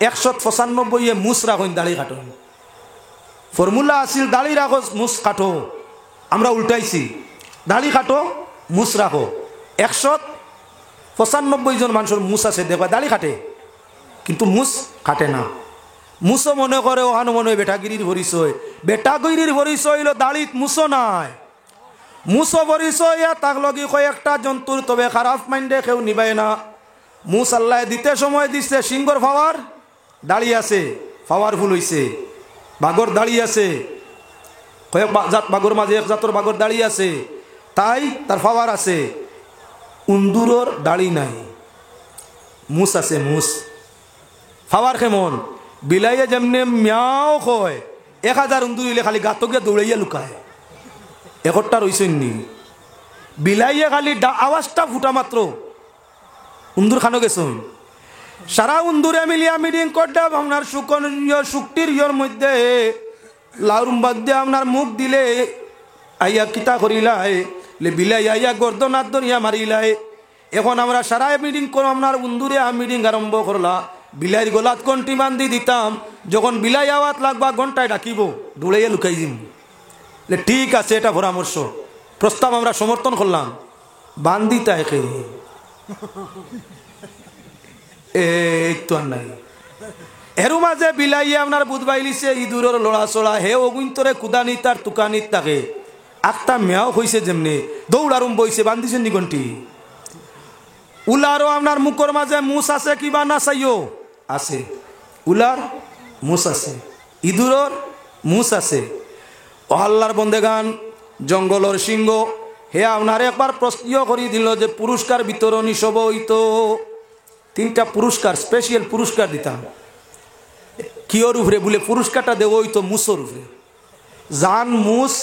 195 মুস রাখুন দাড়ি কাটুন। ফর্মুলা আছিল দাড়ি রাখো মুস কাটো, আমরা উল্টাইছি দাড়ি কাটো মুস রাখো। 195 জন মানুষের মুস আছে দেখবা দাড়ি কাটে কিন্তু মুস কাটে না। মুসো মনে করে ওখানে মনে হয় বেটাগিরির পরিচয়, বেটাগিরির পরিচয় হইল দাড়িত মুসো নাই। মুসো পরিচয় তাক লগি কয়েকটা জন্তুর, তবে খারাপ মাইন্ডে কেউ নিবাই না। মুস আল্লাহ দিতে সময় দিচ্ছে সিংহর পাওয়ার দাড়ি আছে, পাওয়ারফুল হইছে। বাগর দাড়ি আছে, কয়েক জাত বাগর মাঝে এক জাতর বাগর দাড়ি আছে, তাই তার পাওয়ার আছে। উন্দুরর দাড়ি নাই, মুস আছে। মুস পাওয়ার কেমন? বিলাইয়া যেমনি মিয়াও কয় 1000 উন্দুর হইলে খালি গাত গিয়ে দৌড়াইয়া লুকায়। একটা রইছেন নি বিলাইয়া খালি আওয়াজটা ফুটা মাত্র উন্দুর খানো গেছেন। সারা উন্দুরে মিলিয়া মিটিং করতে আপনার শুক্তির ইয়র মধ্যে লাউরুম বাদ দিয়ে আপনার মুখ দিলে আইয়া কিতা করিলাই বিলাই আইয়া গর্দনাথ ধরিয়া মারিলাই। এখন আমরা সারা মিটিং করো আপনার উন্দুরে মিটিং আরম্ভ করলা। বিলাইয়ের গলাত কন্টি বান্ধি দিতাম, যখন বিলাই আওয়াজ লাগবা ঘন্টায় ডাকিব দৌড়াইয়া লুকাই দিম। ঠিক আছে, এটা পরামর্শ প্রস্তাব আমরা সমর্থন করলাম। বান্ধি তাকে এই তো আর নাই। এর মাঝে বিলাইয়ে আপনার বুধবাইলিছে ইঁদুরের লড়া চড়া হে অগুন্তরে কুদানিত আর তুকানিত তাকে আটটা মেয়াও হয়েছে যেমনি দৌড়ারুম বইছে বান্ধিছেন নি ঘন্টি। উলারও আপনার মুখর মাঝে মুস আছে কিবা না চাইও আছে, উলার মুস আছে, ইঁদুরর মুস আছে। আল্লাহর বন্দেগান জঙ্গলর সিংহ হে আপনার একবার প্রশ্ন করি দিল যে পুরস্কার বিতরণী সব হইতো 3টা পুরস্কার, স্পেশাল পুরস্কার দিতাম। কিওর উপরে বলে পুরস্কারটা দেব হইতো মুসর উপরে। জান মুস